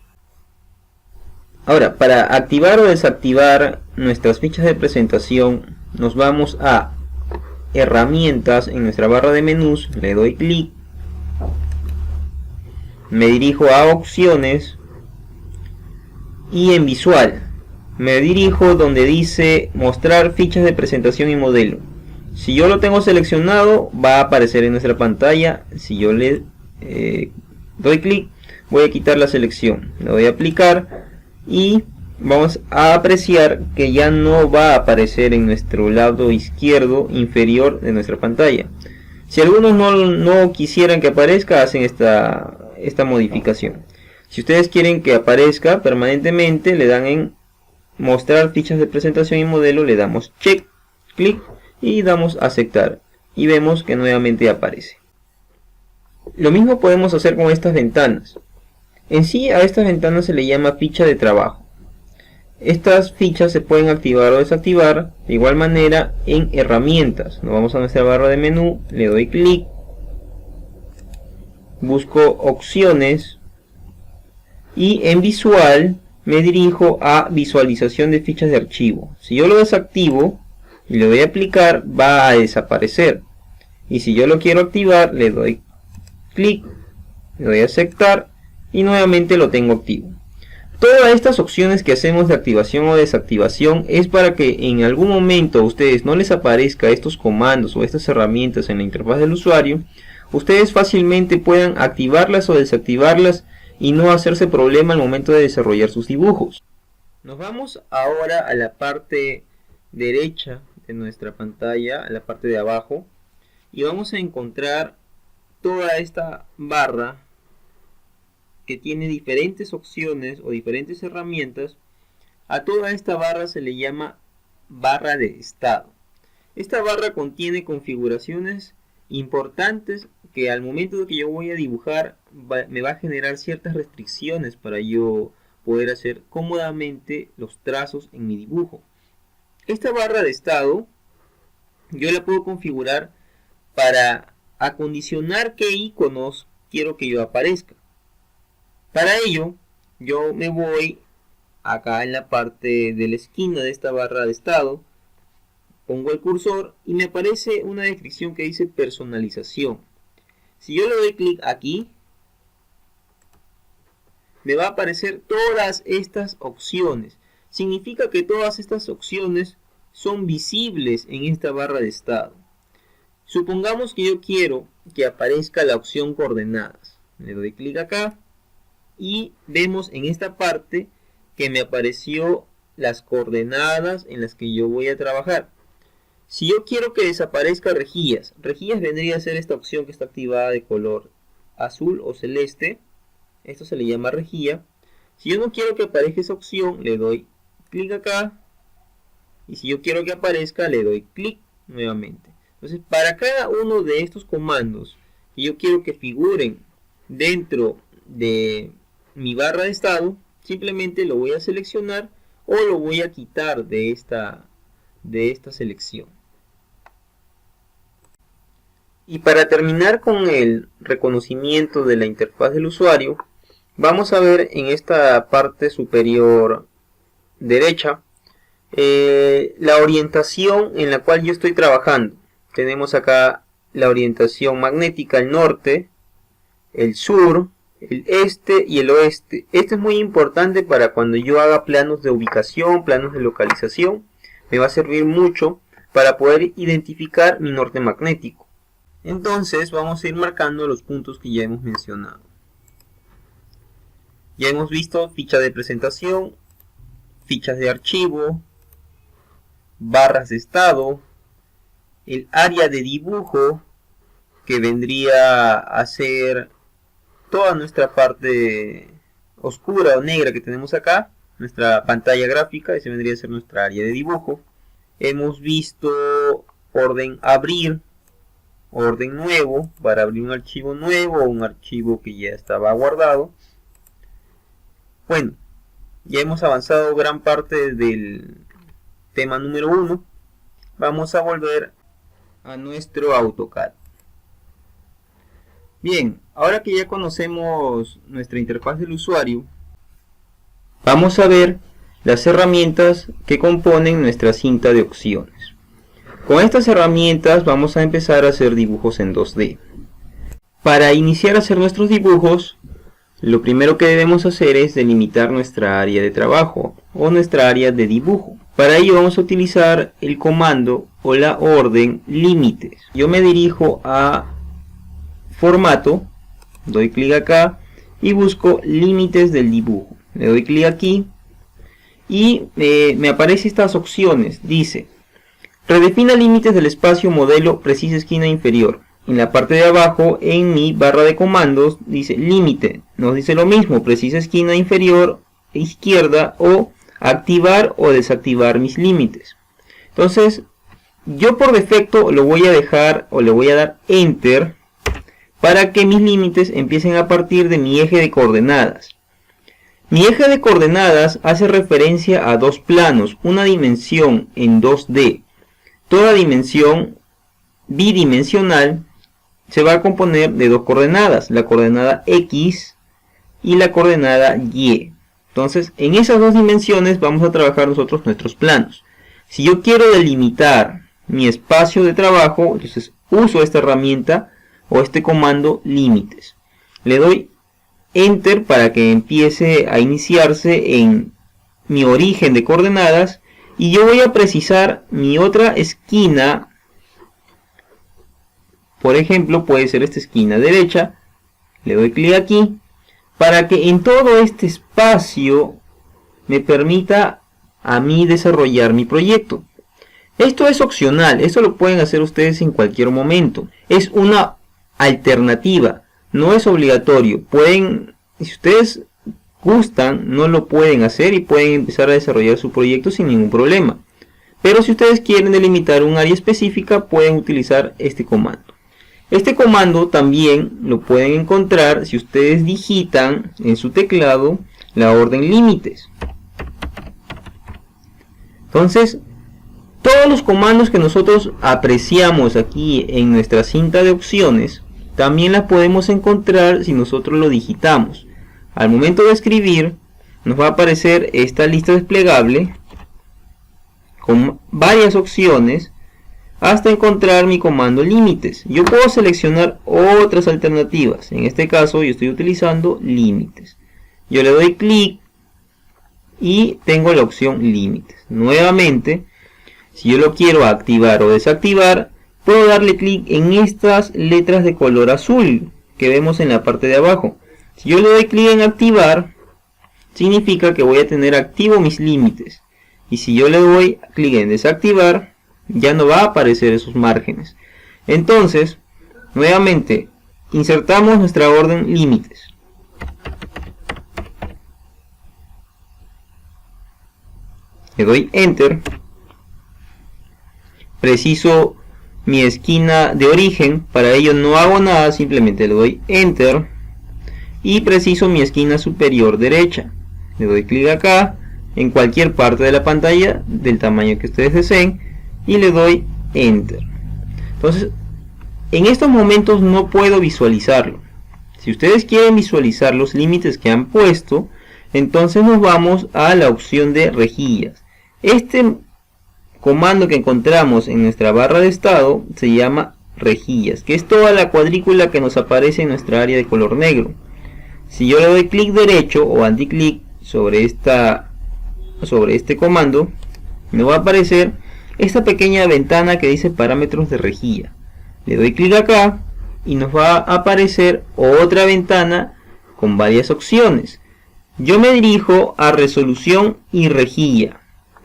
Ahora, para activar o desactivar nuestras fichas de presentación, nos vamos a herramientas en nuestra barra de menús, le doy clic, me dirijo a opciones y en visual me dirijo donde dice mostrar fichas de presentación y modelo. Si yo lo tengo seleccionado, va a aparecer en nuestra pantalla. Si yo le doy clic, voy a quitar la selección, le doy a aplicar y vamos a apreciar que ya no va a aparecer en nuestro lado izquierdo inferior de nuestra pantalla. Si algunos no quisieran que aparezca, hacen esta modificación. Si ustedes quieren que aparezca permanentemente, le dan en mostrar fichas de presentación y modelo, le damos check, clic y damos aceptar y vemos que nuevamente aparece. Lo mismo podemos hacer con estas ventanas. En sí, a estas ventanas se le llama ficha de trabajo. Estas fichas se pueden activar o desactivar de igual manera en herramientas. Nos vamos a nuestra barra de menú, le doy clic, busco opciones y en visual me dirijo a visualización de fichas de archivo. Si yo lo desactivo y le doy a aplicar, va a desaparecer. Y si yo lo quiero activar, le doy clic, le doy a aceptar y nuevamente lo tengo activo. Todas estas opciones que hacemos de activación o desactivación es para que en algún momento a ustedes no les aparezca estos comandos o estas herramientas en la interfaz del usuario, ustedes fácilmente puedan activarlas o desactivarlas y no hacerse problema al momento de desarrollar sus dibujos. Nos vamos ahora a la parte derecha de nuestra pantalla, a la parte de abajo, y vamos a encontrar toda esta barra que tiene diferentes opciones o diferentes herramientas. A toda esta barra se le llama barra de estado. Esta barra contiene configuraciones importantes que al momento de que yo voy a dibujar me va a generar ciertas restricciones para yo poder hacer cómodamente los trazos en mi dibujo. Esta barra de estado yo la puedo configurar para acondicionar qué iconos quiero que yo aparezca. Para ello yo me voy acá en la parte de la esquina de esta barra de estado Pongo el cursor y me aparece una descripción que dice personalización. Si yo le doy clic aquí, me va a aparecer todas estas opciones. Significa que todas estas opciones son visibles en esta barra de estado. Supongamos que yo quiero que aparezca la opción coordenadas. Le doy clic acá y vemos en esta parte que me apareció las coordenadas en las que yo voy a trabajar. Si yo quiero que desaparezca rejillas vendría a ser esta opción que está activada de color azul o celeste. Esto se le llama rejilla. Si yo no quiero que aparezca esa opción, le doy clic acá. Y si yo quiero que aparezca, le doy clic nuevamente. Entonces, para cada uno de estos comandos que yo quiero que figuren dentro de mi barra de estado, simplemente lo voy a seleccionar o lo voy a quitar de esta selección. Y para terminar con el reconocimiento de la interfaz del usuario, vamos a ver en esta parte superior derecha la orientación en la cual yo estoy trabajando. Tenemos acá la orientación magnética, el norte, el sur, el este y el oeste. Esto es muy importante para cuando yo haga planos de ubicación, planos de localización. Me va a servir mucho para poder identificar mi norte magnético. Entonces vamos a ir marcando los puntos que ya hemos mencionado. Ya hemos visto ficha de presentación, fichas de archivo, barras de estado, el área de dibujo, que vendría a ser toda nuestra parte oscura o negra que tenemos acá, nuestra pantalla gráfica. Ese vendría a ser nuestra área de dibujo. Hemos visto orden abrir, orden nuevo, para abrir un archivo nuevo o un archivo que ya estaba guardado. Bueno, ya hemos avanzado gran parte del tema número 1. Vamos a volver a nuestro AutoCAD. Bien, ahora que ya conocemos nuestra interfaz del usuario, vamos a ver las herramientas que componen nuestra cinta de opciones. Con estas herramientas vamos a empezar a hacer dibujos en 2D. Para iniciar a hacer nuestros dibujos, lo primero que debemos hacer es delimitar nuestra área de trabajo o nuestra área de dibujo. Para ello vamos a utilizar el comando o la orden límites. Yo me dirijo a formato, doy clic acá y busco límites del dibujo. Le doy clic aquí y me aparecen estas opciones. Dice: redefina límites del espacio modelo precisa esquina inferior. En la parte de abajo, en mi barra de comandos, dice límite. Nos dice lo mismo, precisa esquina inferior izquierda, o activar o desactivar mis límites. Entonces, yo por defecto lo voy a dejar o le voy a dar enter para que mis límites empiecen a partir de mi eje de coordenadas. Mi eje de coordenadas hace referencia a dos planos, una dimensión en 2D. Toda dimensión bidimensional se va a componer de dos coordenadas, la coordenada X y la coordenada Y. Entonces, en esas dos dimensiones vamos a trabajar nosotros nuestros planos. Si yo quiero delimitar mi espacio de trabajo, entonces uso esta herramienta o este comando límites. Le doy enter para que empiece a iniciarse en mi origen de coordenadas y yo voy a precisar mi otra esquina. Por ejemplo, puede ser esta esquina derecha. Le doy clic aquí para que en todo este espacio me permita a mí desarrollar mi proyecto. Esto es opcional, esto lo pueden hacer ustedes en cualquier momento. Es una alternativa, no es obligatorio. Pueden, si ustedes gustan, no lo pueden hacer y pueden empezar a desarrollar su proyecto sin ningún problema. Pero si ustedes quieren delimitar un área específica, pueden utilizar este comando. Este comando también lo pueden encontrar si ustedes digitan en su teclado la orden límites. Entonces, todos los comandos que nosotros apreciamos aquí en nuestra cinta de opciones, también las podemos encontrar si nosotros lo digitamos. Al momento de escribir, nos va a aparecer esta lista desplegable con varias opciones hasta encontrar mi comando límites. Yo puedo seleccionar otras alternativas. En este caso yo estoy utilizando límites. Yo le doy clic y tengo la opción límites. Nuevamente, si yo lo quiero activar o desactivar, puedo darle clic en estas letras de color azul que vemos en la parte de abajo. Si yo le doy clic en activar, significa que voy a tener activo mis límites. Y si yo le doy clic en desactivar, ya no va a aparecer esos márgenes. Entonces, nuevamente, insertamos nuestra orden límites. Le doy enter. Preciso mi esquina de origen. Para ello no hago nada, simplemente le doy enter. Y preciso mi esquina superior derecha. Le doy clic acá, en cualquier parte de la pantalla, del tamaño que ustedes deseen. Y le doy enter. Entonces, en estos momentos no puedo visualizarlo. Si ustedes quieren visualizar los límites que han puesto, entonces nos vamos a la opción de rejillas. Este comando que encontramos en nuestra barra de estado se llama rejillas, que es toda la cuadrícula que nos aparece en nuestra área de color negro. Si yo le doy clic derecho o anticlic sobre este comando, me va a aparecer esta pequeña ventana que dice parámetros de rejilla. Le doy clic acá y nos va a aparecer otra ventana con varias opciones. Yo me dirijo a resolución y rejilla.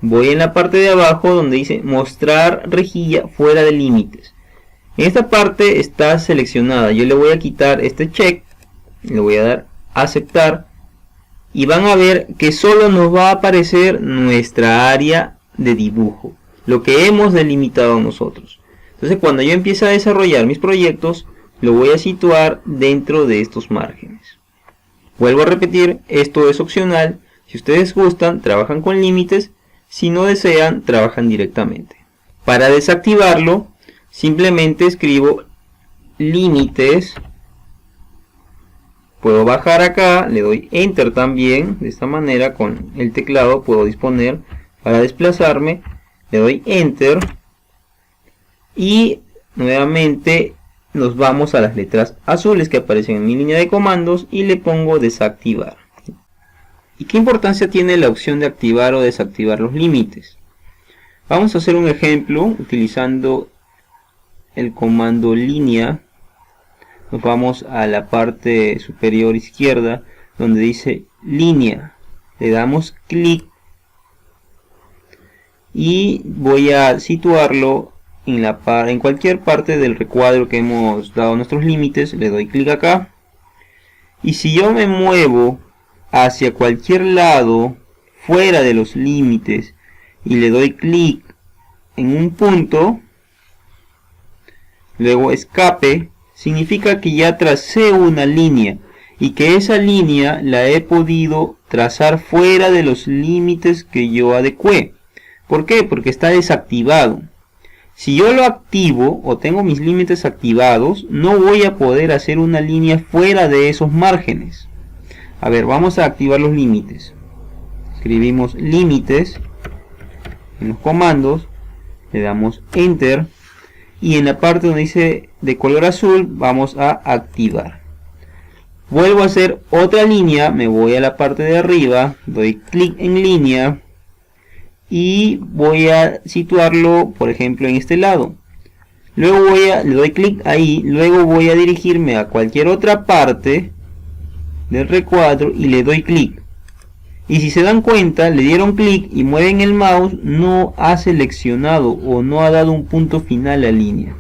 Voy en la parte de abajo donde dice mostrar rejilla fuera de límites. En esta parte está seleccionada. Yo le voy a quitar este check. Le voy a dar aceptar. Y van a ver que solo nos va a aparecer nuestra área de dibujo. Lo que hemos delimitado nosotros. Entonces cuando yo empiece a desarrollar mis proyectos, lo voy a situar dentro de estos márgenes. Vuelvo a repetir, esto es opcional. Si ustedes gustan, trabajan con límites. Si no desean, trabajan directamente. Para desactivarlo, simplemente escribo límites. Puedo bajar acá, le doy enter también. De esta manera con el teclado puedo disponer para desplazarme. Le doy enter. Y nuevamente nos vamos a las letras azules que aparecen en mi línea de comandos y le pongo desactivar. ¿Y qué importancia tiene la opción de activar o desactivar los límites? Vamos a hacer un ejemplo utilizando el comando línea. Nos vamos a la parte superior izquierda donde dice línea. Le damos clic y voy a situarlo en cualquier parte del recuadro que hemos dado nuestros límites. Le doy clic acá. Y si yo me muevo hacia cualquier lado fuera de los límites y le doy clic en un punto, luego escape, significa que ya tracé una línea y que esa línea la he podido trazar fuera de los límites que yo adecué. ¿Por qué? Porque está desactivado. Si yo lo activo o tengo mis límites activados, no voy a poder hacer una línea fuera de esos márgenes. A ver, vamos a activar los límites. Escribimos límites en los comandos, le damos enter y en la parte donde dice de color azul vamos a activar. Vuelvo a hacer otra línea, me voy a la parte de arriba, doy clic en línea y voy a situarlo, por ejemplo, en este lado. Luego le doy clic ahí, luego voy a dirigirme a cualquier otra parte del recuadro y le doy clic. Y si se dan cuenta, le dieron clic y mueven el mouse, no ha seleccionado o no ha dado un punto final a la línea.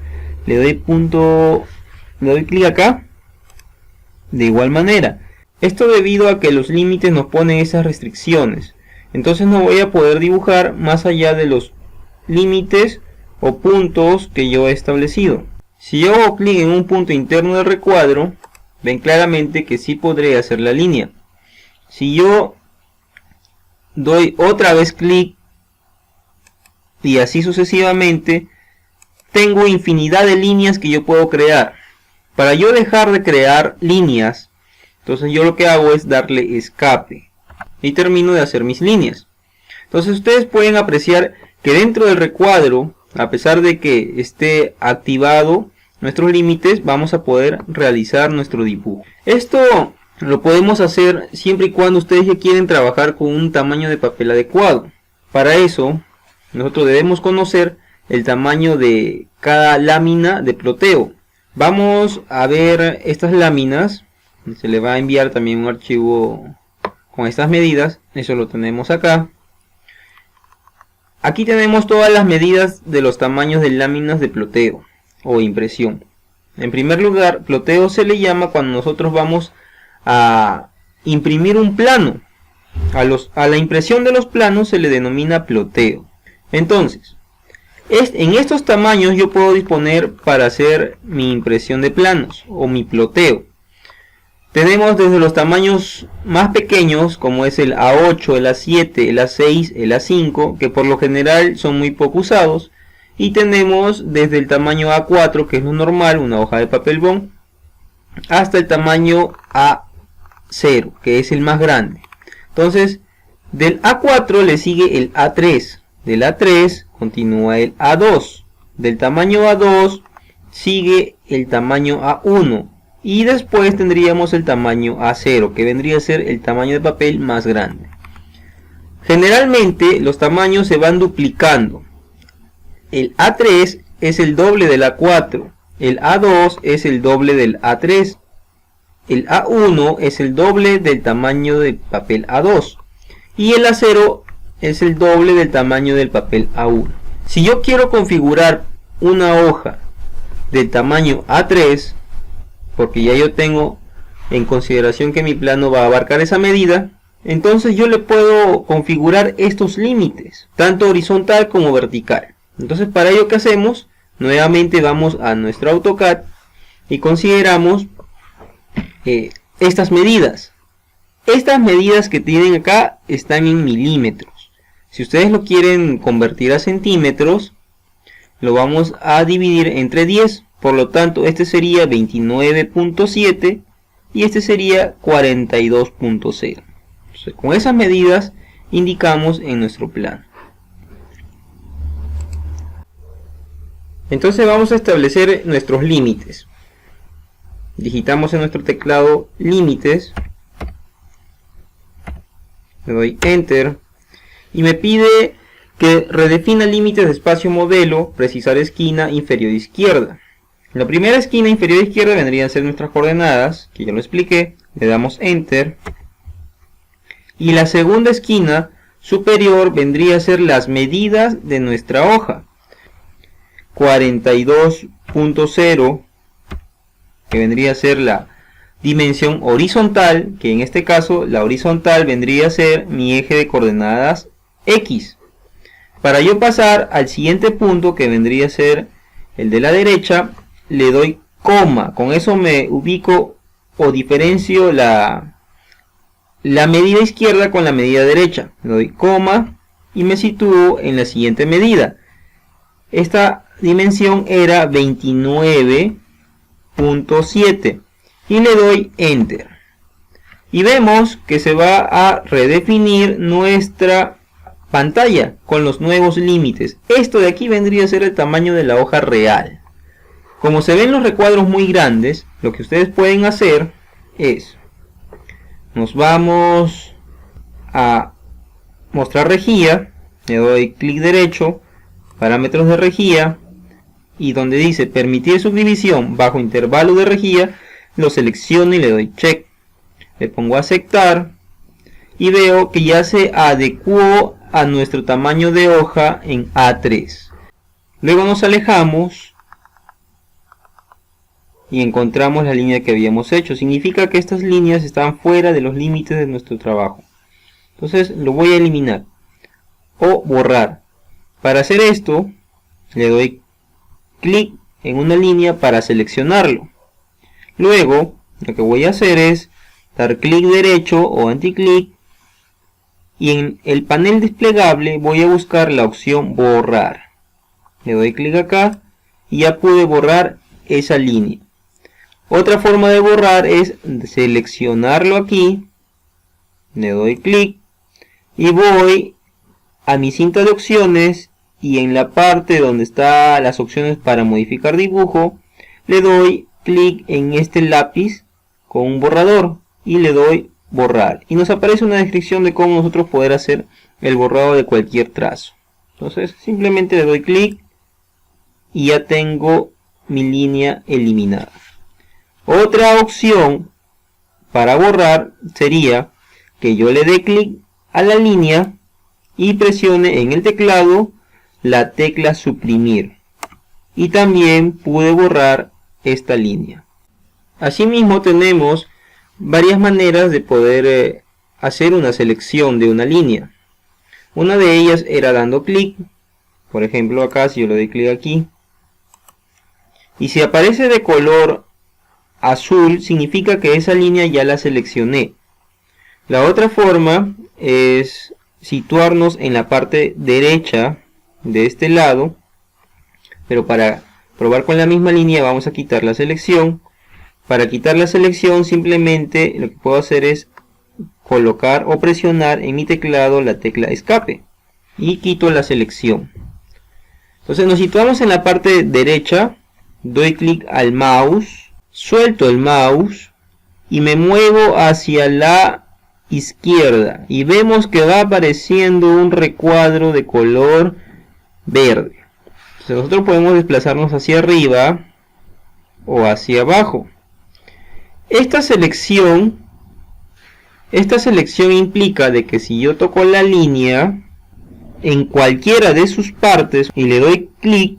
Le doy clic acá. De igual manera. Esto debido a que los límites nos ponen esas restricciones. Entonces no voy a poder dibujar más allá de los límites o puntos que yo he establecido. Si yo hago clic en un punto interno del recuadro, ven claramente que sí podré hacer la línea. Si yo doy otra vez clic y así sucesivamente, tengo infinidad de líneas que yo puedo crear. Para yo dejar de crear líneas, entonces yo lo que hago es darle escape y termino de hacer mis líneas. Entonces ustedes pueden apreciar que dentro del recuadro A pesar de que esté activado nuestros límites, vamos a poder realizar nuestro dibujo. Esto lo podemos hacer siempre y cuando ustedes ya quieren trabajar con un tamaño de papel adecuado. Para eso, nosotros debemos conocer el tamaño de cada lámina de ploteo. Vamos a ver estas láminas. Se le va a enviar también un archivo con estas medidas. Eso lo tenemos acá. Aquí tenemos todas las medidas de los tamaños de láminas de ploteo o impresión. En primer lugar, ploteo se le llama cuando nosotros vamos a imprimir un plano. A la impresión de los planos se le denomina ploteo. Entonces, en estos tamaños yo puedo disponer para hacer mi impresión de planos o mi ploteo. Tenemos desde los tamaños más pequeños, como es el A8, el A7, el A6, el A5, que por lo general son muy poco usados. Y tenemos desde el tamaño A4, que es lo normal, una hoja de papel bond, hasta el tamaño A0, que es el más grande. Entonces, del A4 le sigue el A3. Del A3 continúa el A2. Del tamaño A2 sigue el tamaño A1. Y después tendríamos el tamaño A0, que vendría a ser el tamaño de papel más grande. Generalmente los tamaños se van duplicando. El A3 es el doble del A4. El A2 es el doble del A3. El A1 es el doble del tamaño del papel A2. Y el A0 es el doble del tamaño del papel A1. Si yo quiero configurar una hoja del tamaño A3, porque ya yo tengo en consideración que mi plano va a abarcar esa medida, entonces yo le puedo configurar estos límites, tanto horizontal como vertical. Entonces, para ello, ¿qué hacemos? Nuevamente vamos a nuestro AutoCAD y consideramos estas medidas. Estas medidas que tienen acá están en milímetros. Si ustedes lo quieren convertir a centímetros, lo vamos a dividir entre 10. Por lo tanto, este sería 29.7 y este sería 42.0. Entonces, con esas medidas indicamos en nuestro plano. Entonces vamos a establecer nuestros límites. Digitamos en nuestro teclado límites. Le doy Enter. Y me pide que redefina límites de espacio modelo, precisar esquina inferior izquierda. La primera esquina inferior izquierda vendrían a ser nuestras coordenadas, que ya lo expliqué. Le damos Enter. Y la segunda esquina superior vendría a ser las medidas de nuestra hoja. 42.0, que vendría a ser la dimensión horizontal, que en este caso la horizontal vendría a ser mi eje de coordenadas X. Para yo pasar al siguiente punto, que vendría a ser el de la derecha, le doy coma. Con eso me ubico o diferencio la medida izquierda con la medida derecha. Le doy coma y me sitúo en la siguiente medida. Esta dimensión era 29.7 y le doy Enter. Y vemos que se va a redefinir nuestra pantalla con los nuevos límites. Esto de aquí vendría a ser el tamaño de la hoja real. Como se ven los recuadros muy grandes, lo que ustedes pueden hacer es, nos vamos a mostrar rejilla, le doy clic derecho, parámetros de rejilla, y donde dice permitir subdivisión bajo intervalo de rejilla, lo selecciono y le doy check. Le pongo aceptar y veo que ya se adecuó a nuestro tamaño de hoja en A3. Luego nos alejamos y encontramos la línea que habíamos hecho. Significa que estas líneas están fuera de los límites de nuestro trabajo. Entonces lo voy a eliminar o borrar. Para hacer esto le doy clic en una línea para seleccionarlo. Luego lo que voy a hacer es dar clic derecho o anticlic y en el panel desplegable voy a buscar la opción borrar. Le doy clic acá y ya pude borrar esa línea. Otra forma de borrar es seleccionarlo aquí, le doy clic y voy a mi cinta de opciones y en la parte donde están las opciones para modificar dibujo, le doy clic en este lápiz con un borrador y le doy borrar. Y nos aparece una descripción de cómo nosotros poder hacer el borrado de cualquier trazo. Entonces simplemente le doy clic y ya tengo mi línea eliminada. Otra opción para borrar sería que yo le dé clic a la línea y presione en el teclado la tecla suprimir. Y también pude borrar esta línea. Asimismo tenemos varias maneras de poder hacer una selección de una línea. Una de ellas era dando clic. Por ejemplo acá, si yo le doy clic aquí, y si aparece de color azul, significa que esa línea ya la seleccioné. La otra forma es situarnos en la parte derecha de este lado, pero para probar con la misma línea vamos a quitar la selección. Para quitar la selección simplemente lo que puedo hacer es colocar o presionar en mi teclado la tecla escape y quito la selección. Entonces nos situamos en la parte derecha, doy clic al mouse, suelto el mouse y me muevo hacia la izquierda y vemos que va apareciendo un recuadro de color verde. Entonces nosotros podemos desplazarnos hacia arriba o hacia abajo. Esta selección implica de que si yo toco la línea en cualquiera de sus partes y le doy clic,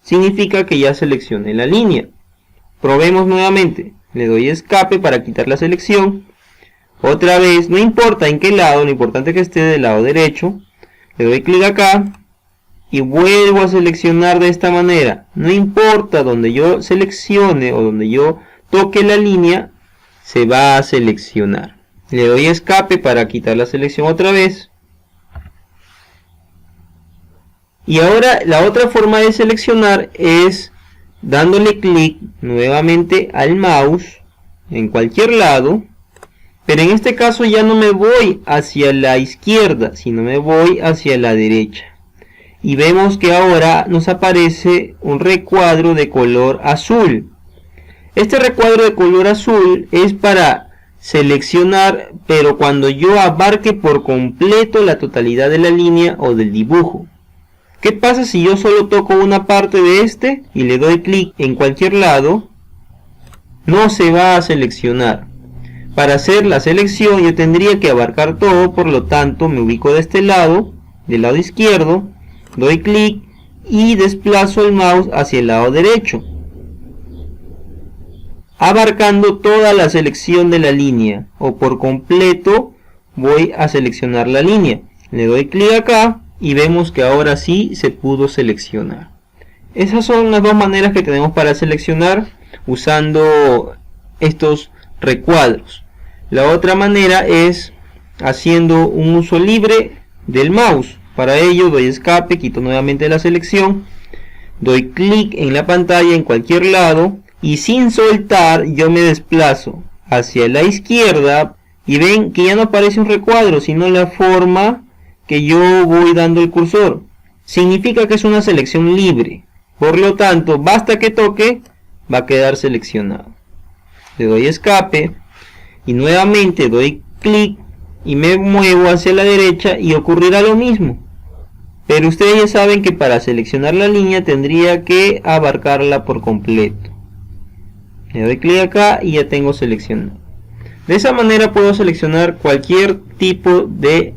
significa que ya seleccioné la línea. Probemos nuevamente. Le doy escape para quitar la selección. Otra vez, no importa en qué lado, lo importante es que esté del lado derecho. Le doy clic acá y vuelvo a seleccionar de esta manera. No importa donde yo seleccione o donde yo toque la línea, se va a seleccionar. Le doy escape para quitar la selección otra vez. Y ahora la otra forma de seleccionar es dándole clic nuevamente al mouse en cualquier lado, pero en este caso ya no me voy hacia la izquierda, sino me voy hacia la derecha. Y vemos que ahora nos aparece un recuadro de color azul. Este recuadro de color azul es para seleccionar, pero cuando yo abarque por completo la totalidad de la línea o del dibujo. ¿Qué pasa si yo solo toco una parte de este y le doy clic en cualquier lado? No se va a seleccionar. Para hacer la selección yo tendría que abarcar todo, por lo tanto me ubico de este lado, del lado izquierdo, doy clic y desplazo el mouse hacia el lado derecho, abarcando toda la selección de la línea, o por completo voy a seleccionar la línea. Le doy clic acá y vemos que ahora sí se pudo seleccionar. Esas son las dos maneras que tenemos para seleccionar usando estos recuadros. La otra manera es haciendo un uso libre del mouse. Para ello doy escape, quito nuevamente la selección, doy clic en la pantalla en cualquier lado y sin soltar yo me desplazo hacia la izquierda y ven que ya no aparece un recuadro, sino la forma que yo voy dando el cursor. Significa que es una selección libre, por lo tanto basta que toque, va a quedar seleccionado. Le doy escape y nuevamente doy clic y me muevo hacia la derecha y ocurrirá lo mismo. Pero ustedes ya saben que para seleccionar la línea tendría que abarcarla por completo. Le doy clic acá y ya tengo seleccionado. De esa manera puedo seleccionar cualquier tipo de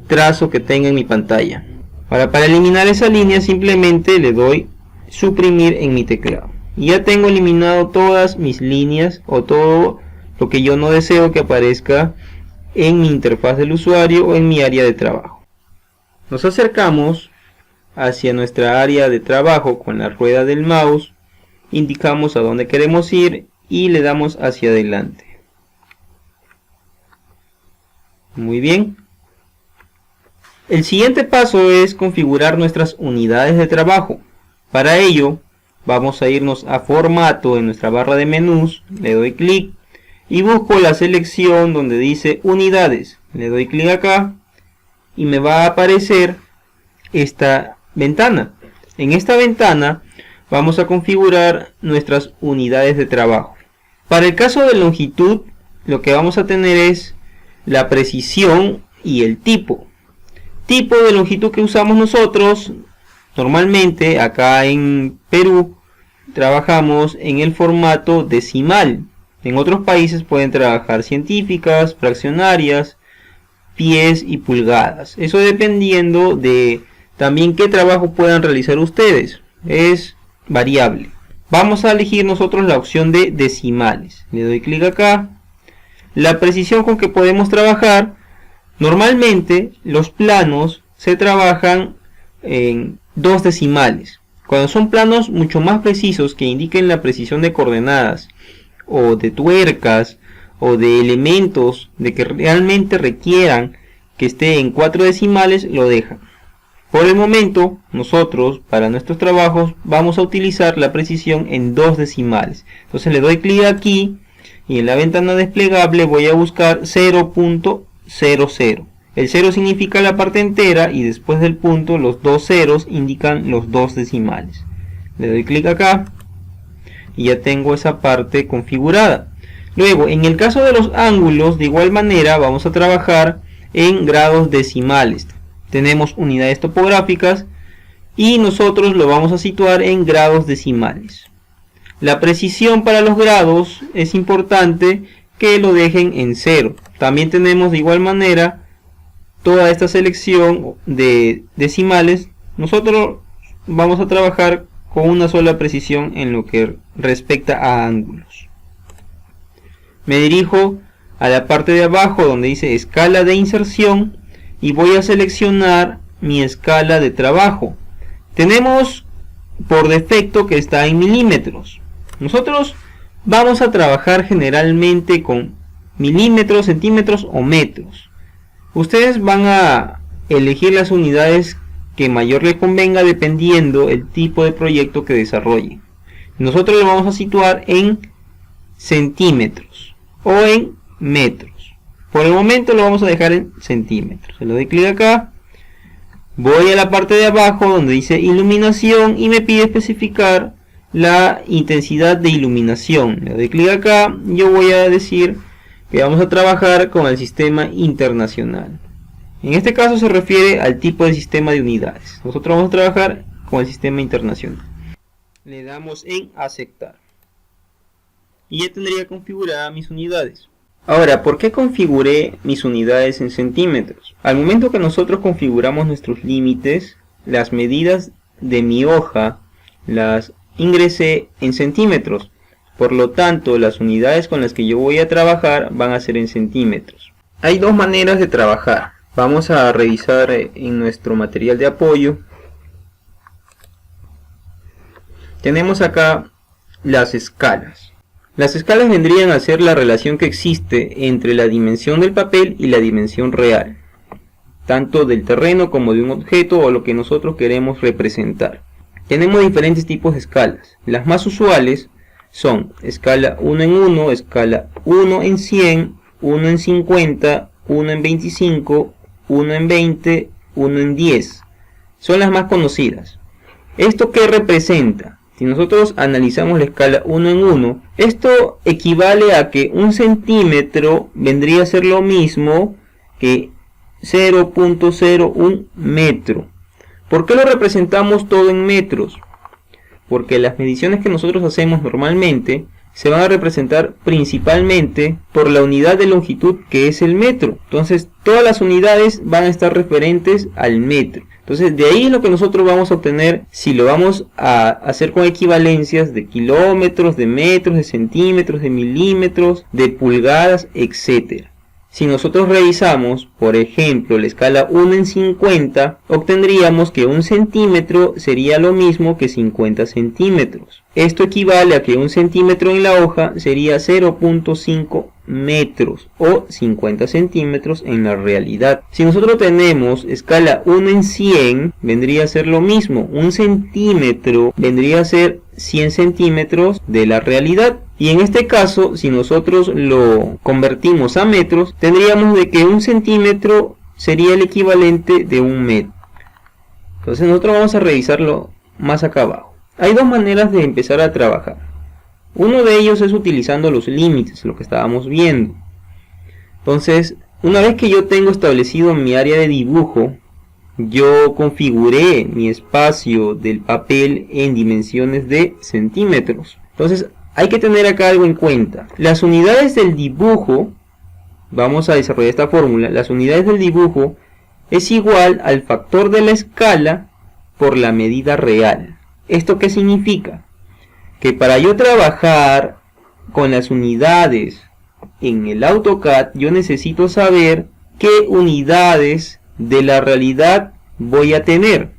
trazo que tenga en mi pantalla. Ahora, para eliminar esa línea simplemente le doy suprimir en mi teclado. Y ya tengo eliminado todas mis líneas o todo lo que yo no deseo que aparezca en mi interfaz del usuario o en mi área de trabajo. Nos acercamos hacia nuestra área de trabajo con la rueda del mouse, indicamos a dónde queremos ir y le damos hacia adelante. Muy bien. El siguiente paso es configurar nuestras unidades de trabajo. Para ello vamos a irnos a formato en nuestra barra de menús, le doy clic y busco la selección donde dice unidades. Le doy clic acá y me va a aparecer esta ventana. En esta ventana vamos a configurar nuestras unidades de trabajo. Para el caso de longitud, lo que vamos a tener es la precisión y el tipo. Tipo de longitud que usamos nosotros, normalmente acá en Perú, trabajamos en el formato decimal. En otros países pueden trabajar científicas, fraccionarias, pies y pulgadas. Eso dependiendo de también qué trabajo puedan realizar ustedes. Es variable. Vamos a elegir nosotros la opción de decimales. Le doy clic acá. La precisión con que podemos trabajar. Normalmente los planos se trabajan en 2 decimales. Cuando son planos mucho más precisos que indiquen la precisión de coordenadas o de tuercas o de elementos de que realmente requieran que esté en 4 decimales, lo dejan. Por el momento nosotros para nuestros trabajos vamos a utilizar la precisión en 2 decimales. Entonces le doy clic aquí y en la ventana desplegable voy a buscar 0.00. El 0 significa la parte entera y después del punto los 2 ceros indican los 2 decimales. Le doy clic acá y ya tengo esa parte configurada. Luego, en el caso de los ángulos, de igual manera vamos a trabajar en grados decimales. Tenemos unidades topográficas y nosotros lo vamos a situar en grados decimales. La precisión para los grados es importante que lo dejen en 0. También tenemos de igual manera toda esta selección de decimales. Nosotros vamos a trabajar con una sola precisión en lo que respecta a ángulos. Me dirijo a la parte de abajo donde dice escala de inserción y voy a seleccionar mi escala de trabajo. Tenemos por defecto que está en milímetros. Nosotros vamos a trabajar generalmente con milímetros, centímetros o metros. Ustedes van a elegir las unidades que mayor les convenga dependiendo el tipo de proyecto que desarrollen. Nosotros lo vamos a situar en centímetros o en metros. Por el momento lo vamos a dejar en centímetros. Le doy clic acá. Voy a la parte de abajo donde dice iluminación y me pide especificar la intensidad de iluminación. Le doy clic acá. Yo voy a decir que vamos a trabajar con el sistema internacional. En este caso se refiere al tipo de sistema de unidades. Nosotros vamos a trabajar con el sistema internacional. Le damos en aceptar. Y ya tendría configuradas mis unidades. Ahora, ¿por qué configuré mis unidades en centímetros? Al momento que nosotros configuramos nuestros límites, las medidas de mi hoja las ingresé en centímetros. Por lo tanto, las unidades con las que yo voy a trabajar van a ser en centímetros. Hay dos maneras de trabajar. Vamos a revisar en nuestro material de apoyo. Tenemos acá las escalas. Las escalas vendrían a ser la relación que existe entre la dimensión del papel y la dimensión real, tanto del terreno como de un objeto o lo que nosotros queremos representar. Tenemos diferentes tipos de escalas. Las más usuales son escala 1 en 1, escala 1 en 100, 1 en 50, 1 en 25, 1 en 20, 1 en 10. Son las más conocidas. ¿Esto qué representa? Si nosotros analizamos la escala 1 en 1, esto equivale a que un centímetro vendría a ser lo mismo que 0.01 metro. ¿Por qué lo representamos todo en metros? Porque las mediciones que nosotros hacemos normalmente se van a representar principalmente por la unidad de longitud que es el metro. Entonces todas las unidades van a estar referentes al metro. Entonces de ahí es lo que nosotros vamos a obtener si lo vamos a hacer con equivalencias de kilómetros, de metros, de centímetros, de milímetros, de pulgadas, etc. Si nosotros revisamos, por ejemplo, la escala 1 en 50, obtendríamos que un centímetro sería lo mismo que 50 centímetros. Esto equivale a que un centímetro en la hoja sería 0.5 metros o 50 centímetros en la realidad. Si nosotros tenemos escala 1 en 100, vendría a ser lo mismo. Un centímetro vendría a ser 100 centímetros de la realidad. Y en este caso, si nosotros lo convertimos a metros, tendríamos de que un centímetro sería el equivalente de un metro. Entonces nosotros vamos a revisarlo más acá abajo. Hay dos maneras de empezar a trabajar. Uno de ellos es utilizando los límites, lo que estábamos viendo. Entonces, una vez que yo tengo establecido mi área de dibujo, yo configuré mi espacio del papel en dimensiones de centímetros. Entonces, hay que tener acá algo en cuenta. Las unidades del dibujo, vamos a desarrollar esta fórmula, las unidades del dibujo es igual al factor de la escala por la medida real. ¿Esto qué significa? Que para yo trabajar con las unidades en el AutoCAD, yo necesito saber qué unidades de la realidad voy a tener.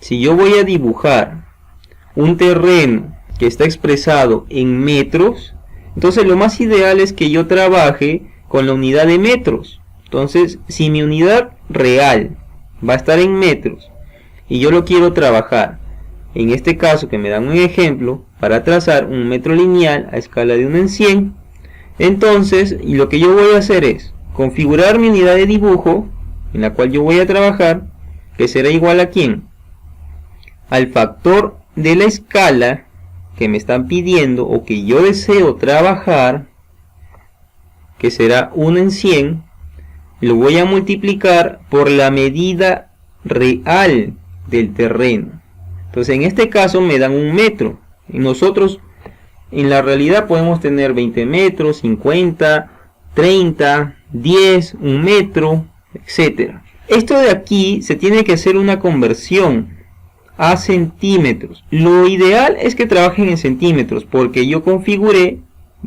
Si yo voy a dibujar un terreno que está expresado en metros, entonces lo más ideal es que yo trabaje con la unidad de metros. Entonces, si mi unidad real va a estar en metros y yo lo quiero trabajar, en este caso que me dan un ejemplo, para trazar un metro lineal a escala de 1 en 100, entonces lo que yo voy a hacer es configurar mi unidad de dibujo en la cual yo voy a trabajar, que será igual a ¿quién? Al factor de la escala que me están pidiendo o que yo deseo trabajar, que será 1 en 100, lo voy a multiplicar por la medida real del terreno. Entonces en este caso me dan un metro, y nosotros en la realidad podemos tener 20 metros, 50, 30, 10, 1 metro, etc. Esto de aquí se tiene que hacer una conversión a centímetros. Lo ideal es que trabajen en centímetros porque yo configuré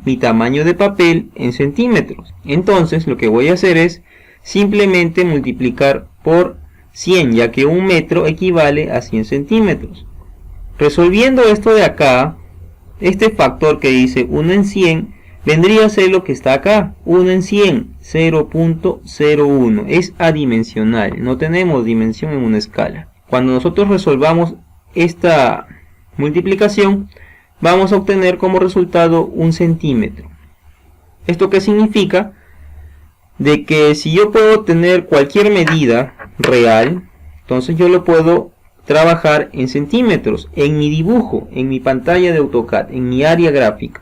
mi tamaño de papel en centímetros. Entonces lo que voy a hacer es simplemente multiplicar por 100, ya que 1 metro equivale a 100 centímetros. Resolviendo esto de acá, este factor que dice 1 en 100 vendría a ser lo que está acá, 1 en 100, 0.01, es adimensional, no tenemos dimensión en una escala. Cuando nosotros resolvamos esta multiplicación, vamos a obtener como resultado 1 centímetro. ¿Esto qué significa? De que si yo puedo tener cualquier medida real, entonces yo lo puedo trabajar en centímetros, en mi dibujo, en mi pantalla de AutoCAD, en mi área gráfica.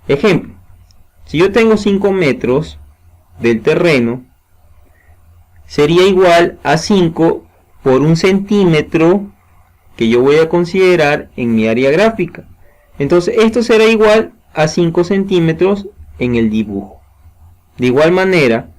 Ejemplo, si yo tengo 5 metros del terreno, sería igual a 5 por 1 centímetro que yo voy a considerar en mi área gráfica. Entonces esto será igual a 5 centímetros en el dibujo. De igual manera,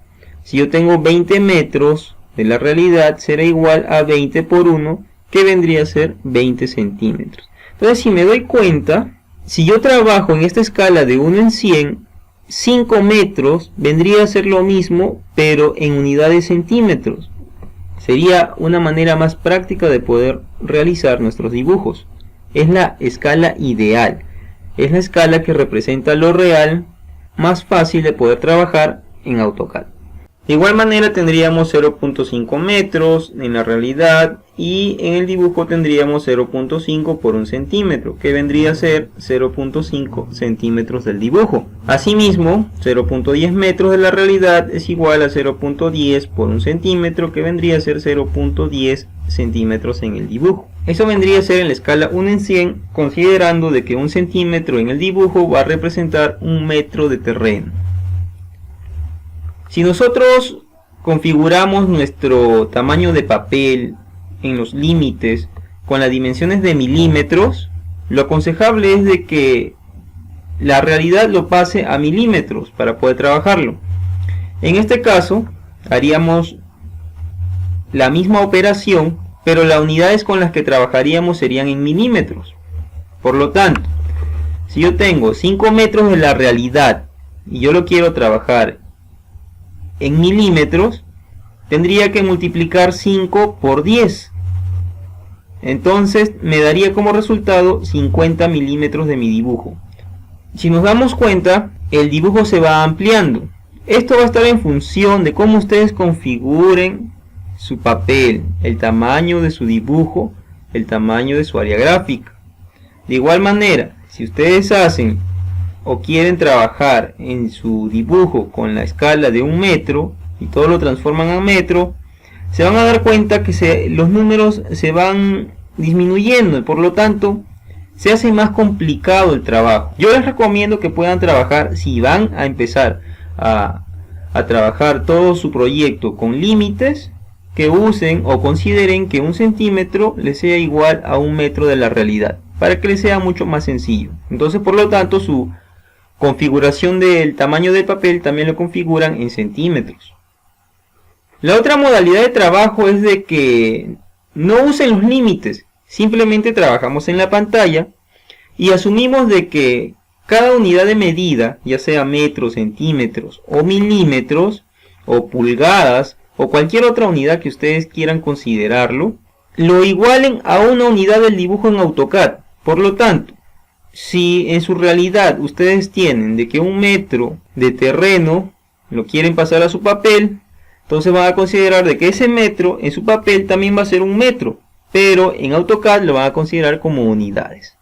si yo tengo 20 metros de la realidad, será igual a 20 por 1, que vendría a ser 20 centímetros. Entonces, si me doy cuenta, si yo trabajo en esta escala de 1 en 100, 5 metros vendría a ser lo mismo, pero en unidades centímetros. Sería una manera más práctica de poder realizar nuestros dibujos. Es la escala ideal. Es la escala que representa lo real, más fácil de poder trabajar en AutoCAD. De igual manera tendríamos 0.5 metros en la realidad y en el dibujo tendríamos 0.5 por 1 centímetro, que vendría a ser 0.5 centímetros del dibujo. Asimismo, 0.10 metros de la realidad es igual a 0.10 por 1 centímetro, que vendría a ser 0.10 centímetros en el dibujo. Eso vendría a ser en la escala 1 en 100, considerando de que 1 centímetro en el dibujo va a representar 1 metro de terreno. Si nosotros configuramos nuestro tamaño de papel en los límites con las dimensiones de milímetros, lo aconsejable es de que la realidad lo pase a milímetros para poder trabajarlo. En este caso haríamos la misma operación, pero las unidades con las que trabajaríamos serían en milímetros. Por lo tanto, si yo tengo 5 metros de la realidad y yo lo quiero trabajar en milímetros, tendría que multiplicar 5 por 10. Entonces me daría como resultado 50 milímetros de mi dibujo. Si nos damos cuenta, el dibujo se va ampliando. Esto va a estar en función de cómo ustedes configuren su papel, el tamaño de su dibujo, el tamaño de su área gráfica. De igual manera, si ustedes hacen o quieren trabajar en su dibujo con la escala de 1 metro y todo lo transforman a metro, se van a dar cuenta que los números se van disminuyendo y por lo tanto se hace más complicado el trabajo. Yo les recomiendo que puedan trabajar, si van a empezar a trabajar todo su proyecto con límites, que usen o consideren que 1 centímetro les sea igual a 1 metro de la realidad, para que les sea mucho más sencillo. Entonces, por lo tanto, su configuración del tamaño del papel también lo configuran en centímetros. La otra modalidad de trabajo es de que no usen los límites, simplemente trabajamos en la pantalla y asumimos de que cada unidad de medida, ya sea metros, centímetros o milímetros o pulgadas o cualquier otra unidad que ustedes quieran considerarlo, lo igualen a una unidad del dibujo en AutoCAD. Por lo tanto, si en su realidad ustedes tienen de que 1 metro de terreno lo quieren pasar a su papel, entonces van a considerar de que ese metro en su papel también va a ser 1 metro, pero en AutoCAD lo van a considerar como unidades.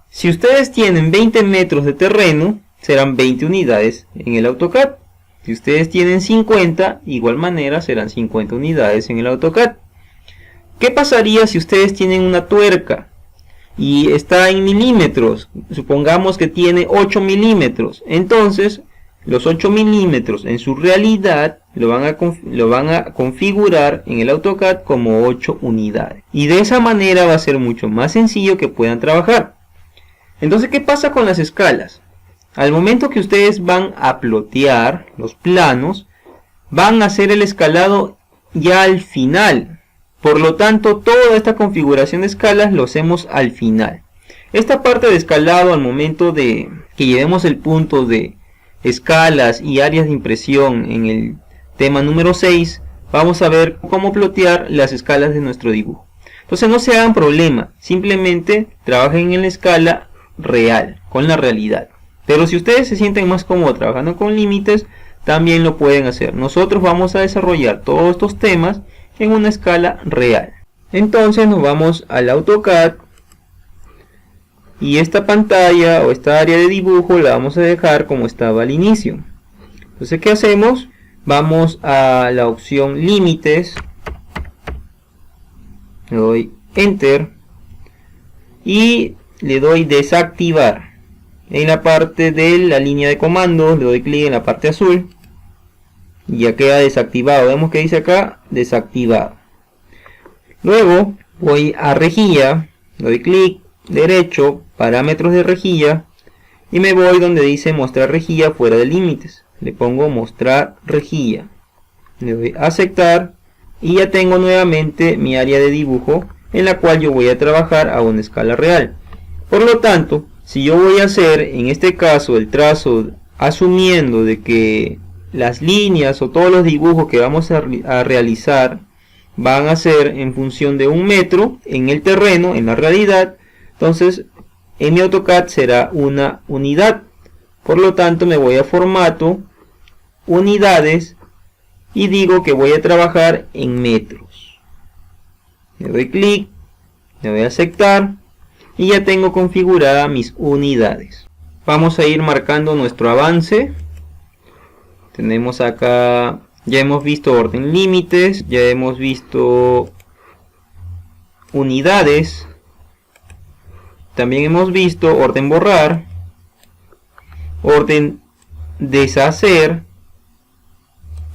Si ustedes tienen 20 metros de terreno, serán 20 unidades en el AutoCAD. Si ustedes tienen 50, de igual manera serán 50 unidades en el AutoCAD. ¿Qué pasaría si ustedes tienen una tuerca y está en milímetros? Supongamos que tiene 8 milímetros. Entonces, los 8 milímetros en su realidad lo van a configurar en el AutoCAD como 8 unidades. Y de esa manera va a ser mucho más sencillo que puedan trabajar. Entonces, ¿qué pasa con las escalas? Al momento que ustedes van a plotear los planos, van a hacer el escalado ya al final. Por lo tanto, toda esta configuración de escalas lo hacemos al final. Esta parte de escalado, al momento de que llevemos el punto de escalas y áreas de impresión en el tema número 6, vamos a ver cómo plotear las escalas de nuestro dibujo. Entonces no se hagan problema, simplemente trabajen en la escala real, con la realidad. Pero si ustedes se sienten más cómodos trabajando con límites, también lo pueden hacer. Nosotros vamos a desarrollar todos estos temas en una escala real. Entonces nos vamos al AutoCAD y esta pantalla o esta área de dibujo la vamos a dejar como estaba al inicio. Entonces, ¿qué hacemos? Vamos a la opción límites, le doy enter y le doy desactivar. En la parte de la línea de comandos le doy clic en la parte azul y ya queda desactivado. Vemos que dice acá desactivado. Luego voy a rejilla, doy clic derecho, parámetros de rejilla y me voy donde dice mostrar rejilla fuera de límites. Le pongo mostrar rejilla, le doy a aceptar y ya tengo nuevamente mi área de dibujo en la cual yo voy a trabajar a una escala real. Por lo tanto, si yo voy a hacer en este caso el trazo asumiendo de que las líneas o todos los dibujos que vamos a realizar van a ser en función de 1 metro en el terreno, en la realidad, entonces en mi AutoCAD será una unidad. Por lo tanto me voy a formato, unidades y digo que voy a trabajar en metros. Le doy clic, le doy a aceptar y ya tengo configurada mis unidades. Vamos a ir marcando nuestro avance. Tenemos acá, ya hemos visto orden límites, ya hemos visto unidades, también hemos visto orden borrar, orden deshacer,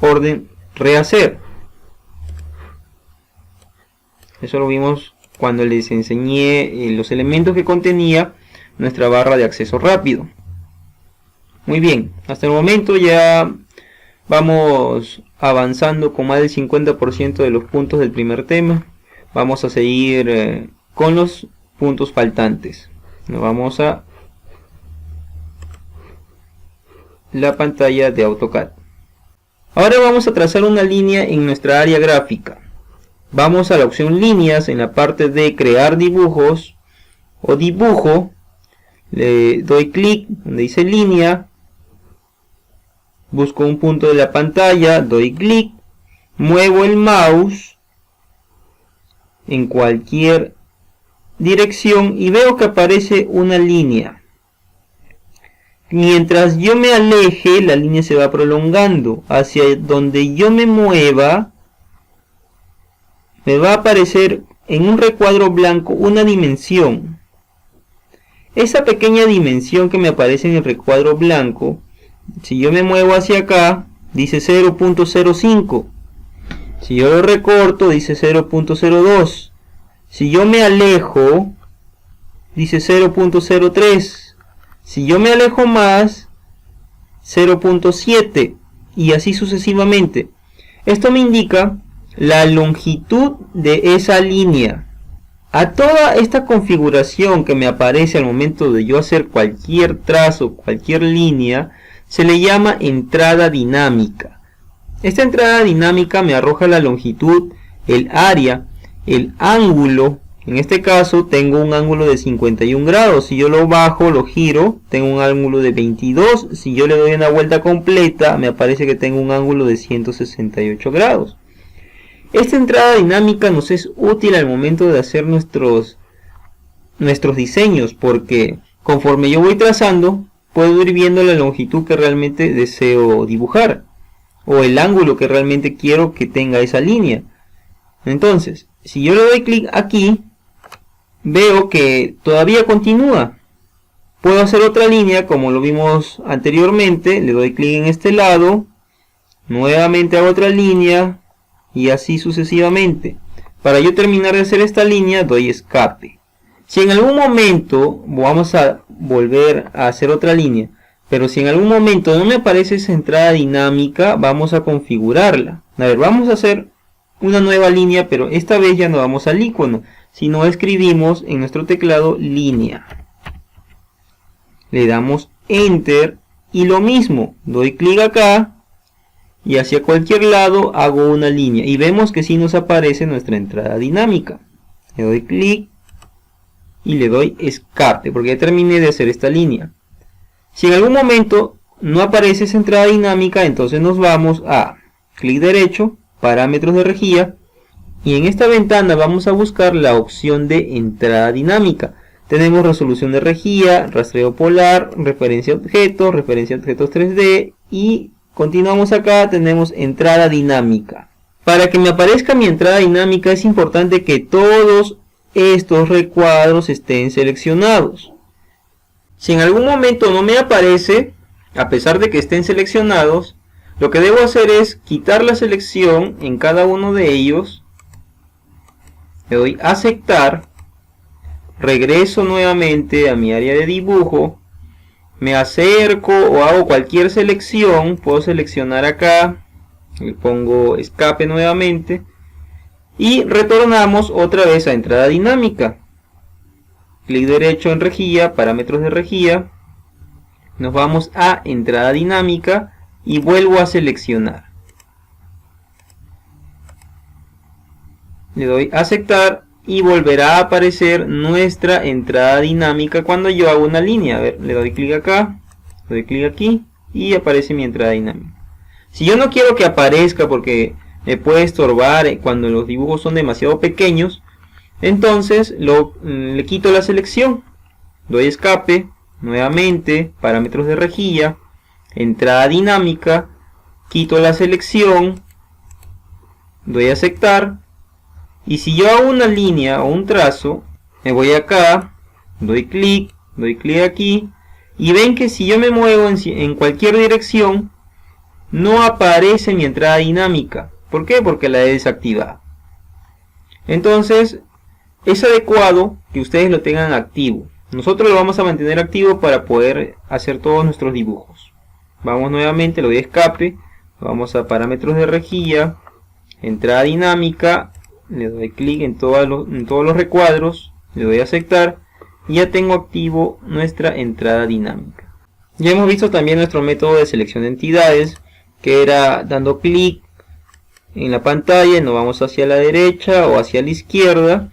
orden rehacer. Eso lo vimos cuando les enseñé los elementos que contenía nuestra barra de acceso rápido. Muy bien, hasta el momento ya vamos avanzando con más del 50% de los puntos del primer tema. Vamos a seguir con los puntos faltantes. Nos vamos a la pantalla de AutoCAD. Ahora vamos a trazar una línea en nuestra área gráfica. Vamos a la opción líneas en la parte de crear dibujos o dibujo. Le doy clic donde dice línea. Busco un punto de la pantalla, doy clic, muevo el mouse en cualquier dirección y veo que aparece una línea. Mientras yo me aleje, la línea se va prolongando. Hacia donde yo me mueva, me va a aparecer en un recuadro blanco una dimensión. Esa pequeña dimensión que me aparece en el recuadro blanco, si yo me muevo hacia acá, dice 0.05. Si yo lo recorto, dice 0.02. Si yo me alejo, dice 0.03. Si yo me alejo más, 0.7. Y así sucesivamente. Esto me indica la longitud de esa línea. A toda esta configuración que me aparece al momento de yo hacer cualquier trazo, cualquier línea, se le llama entrada dinámica. Esta entrada dinámica me arroja la longitud, el área, el ángulo. En este caso tengo un ángulo de 51 grados. Si yo lo bajo, lo giro, tengo un ángulo de 22. Si yo le doy una vuelta completa, me aparece que tengo un ángulo de 168 grados. Esta entrada dinámica nos es útil al momento de hacer nuestros diseños, porque conforme yo voy trazando, puedo ir viendo la longitud que realmente deseo dibujar, o el ángulo que realmente quiero que tenga esa línea. Entonces, si yo le doy clic aquí, veo que todavía continúa. Puedo hacer otra línea como lo vimos anteriormente. Le doy clic en este lado, nuevamente hago otra línea y así sucesivamente. Para yo terminar de hacer esta línea, doy escape. Si en algún momento, vamos a volver a hacer otra línea, pero si en algún momento no me aparece esa entrada dinámica, vamos a configurarla. A ver, vamos a hacer una nueva línea, pero esta vez ya no vamos al icono, sino escribimos en nuestro teclado línea. Le damos enter y lo mismo, doy clic acá y hacia cualquier lado hago una línea y vemos que sí nos aparece nuestra entrada dinámica. Le doy clic y le doy escape porque ya terminé de hacer esta línea. Si en algún momento no aparece esa entrada dinámica, entonces nos vamos a clic derecho, parámetros de rejilla, y en esta ventana vamos a buscar la opción de entrada dinámica. Tenemos resolución de rejilla, rastreo polar, referencia a objetos 3D y continuamos acá, tenemos entrada dinámica. Para que me aparezca mi entrada dinámica es importante que todos estos recuadros estén seleccionados. Si en algún momento no me aparece, a pesar de que estén seleccionados, lo que debo hacer es quitar la selección en cada uno de ellos. Le doy a aceptar, regreso nuevamente a mi área de dibujo, me acerco o hago cualquier selección, puedo seleccionar acá, le pongo escape nuevamente y retornamos otra vez a entrada dinámica. Clic derecho en rejilla, parámetros de rejilla, nos vamos a entrada dinámica y vuelvo a seleccionar. Le doy a aceptar y volverá a aparecer nuestra entrada dinámica cuando yo hago una línea. A ver, le doy clic acá, le doy clic aquí y aparece mi entrada dinámica. Si yo no quiero que aparezca porque me puede estorbar cuando los dibujos son demasiado pequeños, entonces le quito la selección. Doy escape, nuevamente, parámetros de rejilla, entrada dinámica, quito la selección, doy a aceptar. Y si yo hago una línea o un trazo, me voy acá, doy clic aquí, y ven que si yo me muevo en cualquier dirección, no aparece mi entrada dinámica. ¿Por qué? Porque la he desactivado. Entonces, es adecuado que ustedes lo tengan activo. Nosotros lo vamos a mantener activo para poder hacer todos nuestros dibujos. Vamos nuevamente, le doy escape, vamos a parámetros de rejilla, entrada dinámica, le doy clic en todos los recuadros, le doy a aceptar y ya tengo activo nuestra entrada dinámica. Ya hemos visto también nuestro método de selección de entidades, que era dando clic en la pantalla, nos vamos hacia la derecha o hacia la izquierda.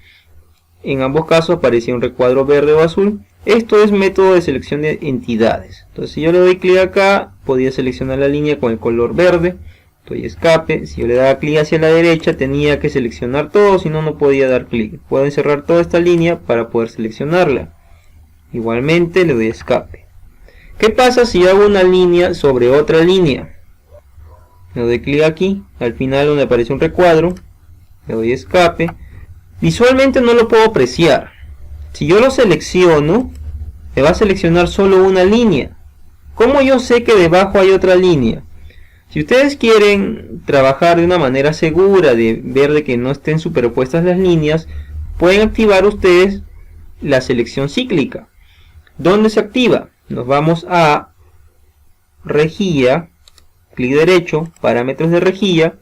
En ambos casos aparecía un recuadro verde o azul. Esto es método de selección de entidades. Entonces si yo le doy clic acá, podía seleccionar la línea con el color verde. Doy escape, si yo le daba clic hacia la derecha tenía que seleccionar todo, si no, no podía dar clic. Puedo encerrar toda esta línea para poder seleccionarla. Igualmente le doy escape. ¿Qué pasa si hago una línea sobre otra línea? Le doy clic aquí, al final donde aparece un recuadro, le le doy escape. Visualmente no lo puedo apreciar. Si yo lo selecciono, me va a seleccionar solo una línea. ¿Cómo yo sé que debajo hay otra línea? Si ustedes quieren trabajar de una manera segura, de ver de que no estén superpuestas las líneas, pueden activar ustedes la selección cíclica. ¿Dónde se activa? Nos vamos a rejilla, clic derecho, parámetros de rejilla,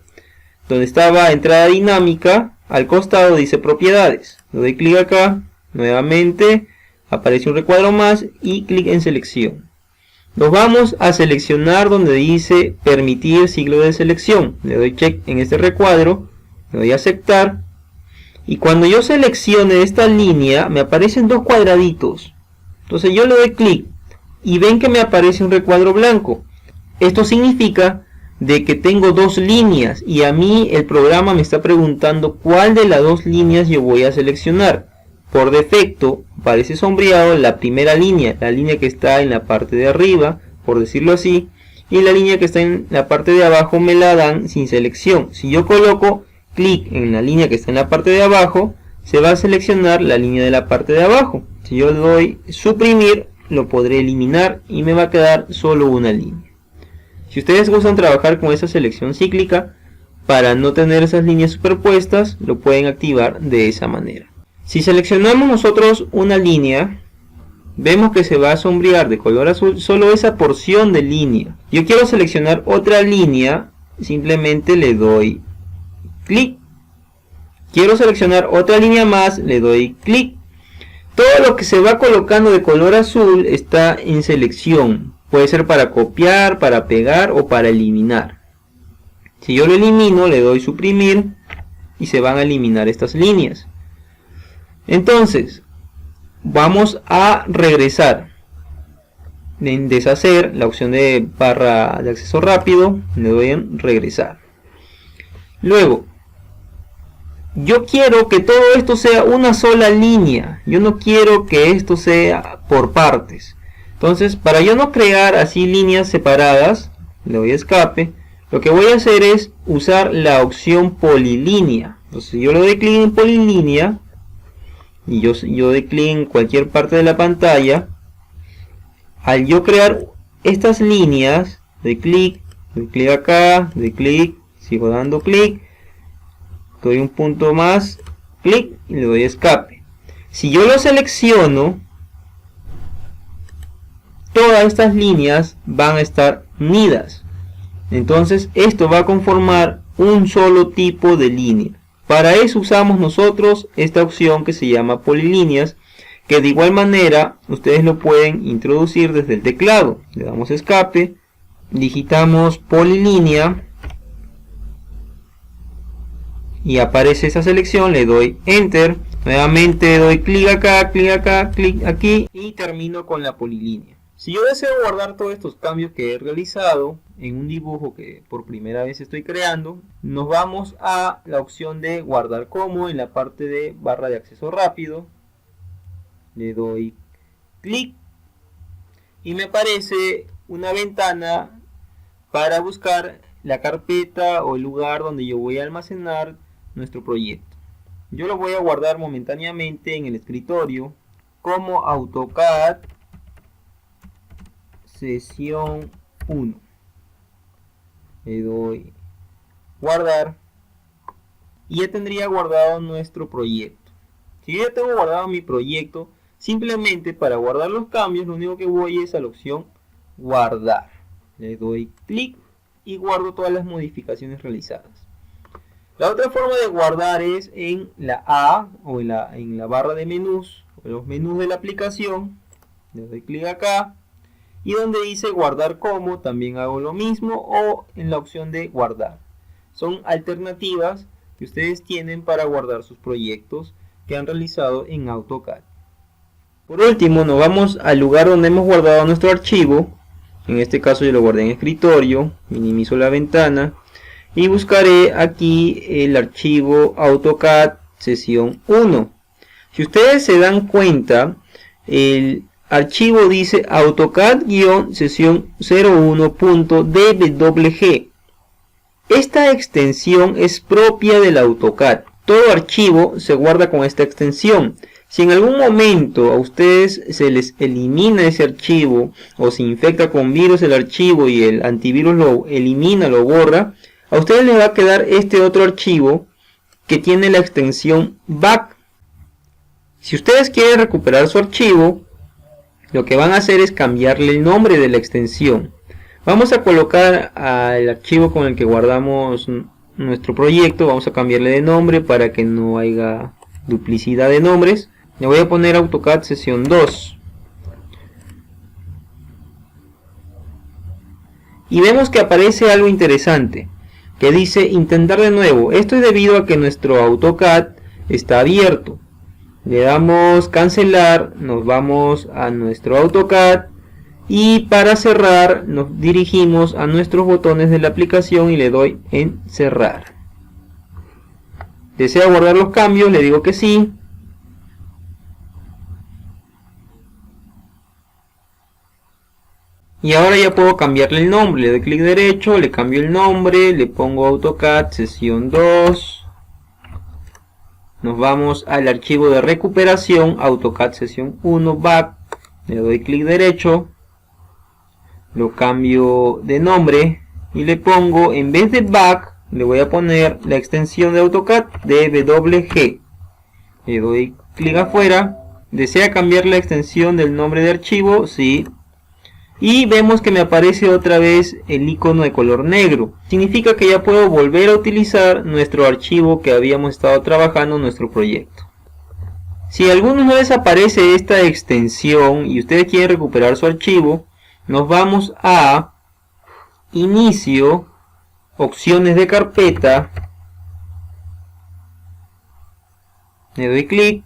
donde estaba entrada dinámica, al costado dice propiedades. Le doy clic acá, nuevamente aparece un recuadro más y clic en selección. Nos vamos a seleccionar donde dice permitir ciclo de selección. Le doy check en este recuadro, le doy a aceptar. Y cuando yo seleccione esta línea, me aparecen dos cuadraditos. Entonces yo le doy clic y ven que me aparece un recuadro blanco. Esto significa de que tengo dos líneas y a mí el programa me está preguntando cuál de las dos líneas yo voy a seleccionar. Por defecto aparece sombreado la primera línea, la línea que está en la parte de arriba, por decirlo así, y la línea que está en la parte de abajo me la dan sin selección. Si yo coloco clic en la línea que está en la parte de abajo, se va a seleccionar la línea de la parte de abajo. Si yo le doy suprimir, lo podré eliminar y me va a quedar solo una línea. Si ustedes gustan trabajar con esa selección cíclica, para no tener esas líneas superpuestas, lo pueden activar de esa manera. Si seleccionamos nosotros una línea, vemos que se va a sombrear de color azul solo esa porción de línea. Yo quiero seleccionar otra línea, simplemente le doy clic. Quiero seleccionar otra línea más, le doy clic. Todo lo que se va colocando de color azul está en selección. Puede ser para copiar, para pegar o para eliminar. Si yo lo elimino, le doy suprimir y se van a eliminar estas líneas. Entonces, vamos a regresar. En deshacer, la opción de barra de acceso rápido, le doy en regresar. Luego, yo quiero que todo esto sea una sola línea. Yo no quiero que esto sea por partes. Entonces, para yo no crear así líneas separadas, le doy escape. Lo que voy a hacer es usar la opción polilínea. Entonces, yo le doy clic en polilínea y yo doy clic en cualquier parte de la pantalla. Al yo crear estas líneas, doy clic acá, doy clic, sigo dando clic, doy un punto más, clic y le doy escape. Si yo lo selecciono, todas estas líneas van a estar unidas. Entonces esto va a conformar un solo tipo de línea. Para eso usamos nosotros esta opción que se llama polilíneas, que de igual manera ustedes lo pueden introducir desde el teclado. Le damos escape, digitamos polilínea y aparece esa selección, le doy enter, nuevamente doy clic acá, clic aquí y termino con la polilínea. Si yo deseo guardar todos estos cambios que he realizado en un dibujo que por primera vez estoy creando, nos vamos a la opción de guardar como en la parte de barra de acceso rápido. Le doy clic y me aparece una ventana para buscar la carpeta o el lugar donde yo voy a almacenar nuestro proyecto. Yo lo voy a guardar momentáneamente en el escritorio como AutoCAD sesión 1. Le doy guardar y ya tendría guardado nuestro proyecto. Si yo ya tengo guardado mi proyecto, simplemente para guardar los cambios lo único que voy es a la opción guardar. Le doy clic y guardo todas las modificaciones realizadas. La otra forma de guardar es en la A o en la barra de menús o los menús de la aplicación. Le doy clic acá. Y donde dice guardar como, también hago lo mismo, o en la opción de guardar. Son alternativas que ustedes tienen para guardar sus proyectos que han realizado en AutoCAD. Por último, nos vamos al lugar donde hemos guardado nuestro archivo. En este caso yo lo guardé en escritorio, minimizo la ventana y buscaré aquí el archivo AutoCAD sesión 1. Si ustedes se dan cuenta, el archivo dice AutoCAD-sesión 01.dwg. Esta extensión es propia del AutoCAD. todo archivo se guarda con esta extensión. Si en algún momento a ustedes se les elimina ese archivo o se infecta con virus el archivo y el antivirus lo elimina, lo borra, a ustedes les va a quedar este otro archivo que tiene la extensión back. Si ustedes quieren recuperar su archivo, lo que van a hacer es cambiarle el nombre de la extensión. Vamos a colocar al archivo con el que guardamos nuestro proyecto, vamos a cambiarle de nombre para que no haya duplicidad de nombres. Le voy a poner AutoCAD sesión 2. Y vemos que aparece algo interesante, que dice intentar de nuevo. Esto es debido a que nuestro AutoCAD está abierto. Le damos cancelar, nos vamos a nuestro AutoCAD y para cerrar nos dirigimos a nuestros botones de la aplicación y le doy en cerrar. ¿Desea guardar los cambios? Le digo que sí. Y ahora ya puedo cambiarle el nombre. Le doy clic derecho, le cambio el nombre, le pongo AutoCAD sesión 2. Nos vamos al archivo de recuperación, AutoCAD sesión 1 back. Le doy clic derecho, lo cambio de nombre y le pongo, en vez de back, le voy a poner la extensión de AutoCAD DWG. Le doy clic afuera. ¿Desea cambiar la extensión del nombre de archivo? Sí. Y vemos que me aparece otra vez el icono de color negro. Significa que ya puedo volver a utilizar nuestro archivo que habíamos estado trabajando en nuestro proyecto. Si a algunos no les aparece esta extensión y ustedes quieren recuperar su archivo, nos vamos a Inicio, Opciones de carpeta. Le doy clic.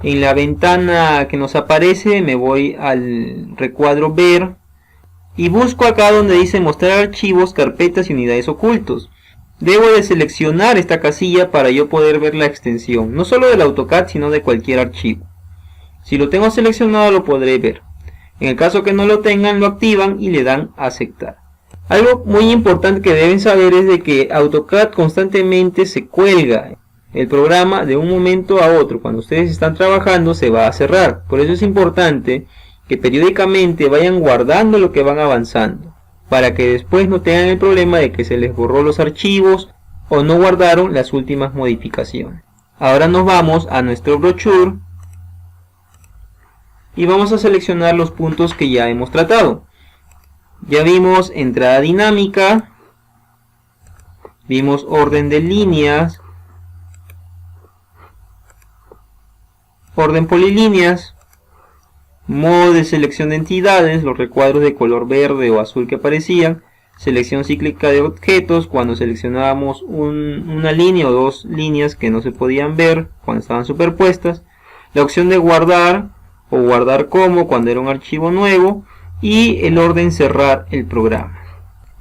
En la ventana que nos aparece me voy al recuadro ver y busco acá donde dice mostrar archivos, carpetas y unidades ocultos. Debo de seleccionar esta casilla para yo poder ver la extensión, no solo del AutoCAD sino de cualquier archivo. Si lo tengo seleccionado lo podré ver. En el caso que no lo tengan, lo activan y le dan a aceptar. Algo muy importante que deben saber es de que AutoCAD constantemente se cuelga. El programa de un momento a otro, cuando ustedes están trabajando, se va a cerrar. Por eso es importante que periódicamente vayan guardando lo que van avanzando, para que después no tengan el problema de que se les borró los archivos o no guardaron las últimas modificaciones. Ahora nos vamos a nuestro brochure y vamos a seleccionar los puntos que ya hemos tratado. Ya vimos entrada dinámica, vimos orden de líneas, orden polilíneas, modo de selección de entidades, los recuadros de color verde o azul que aparecían, selección cíclica de objetos, cuando seleccionábamos una línea o dos líneas que no se podían ver cuando estaban superpuestas, la opción de guardar o guardar como cuando era un archivo nuevo y el orden cerrar el programa.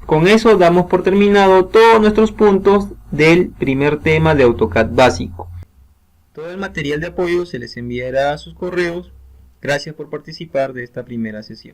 Con eso damos por terminado todos nuestros puntos del primer tema de AutoCAD básico. Todo el material de apoyo se les enviará a sus correos. Gracias por participar de esta primera sesión.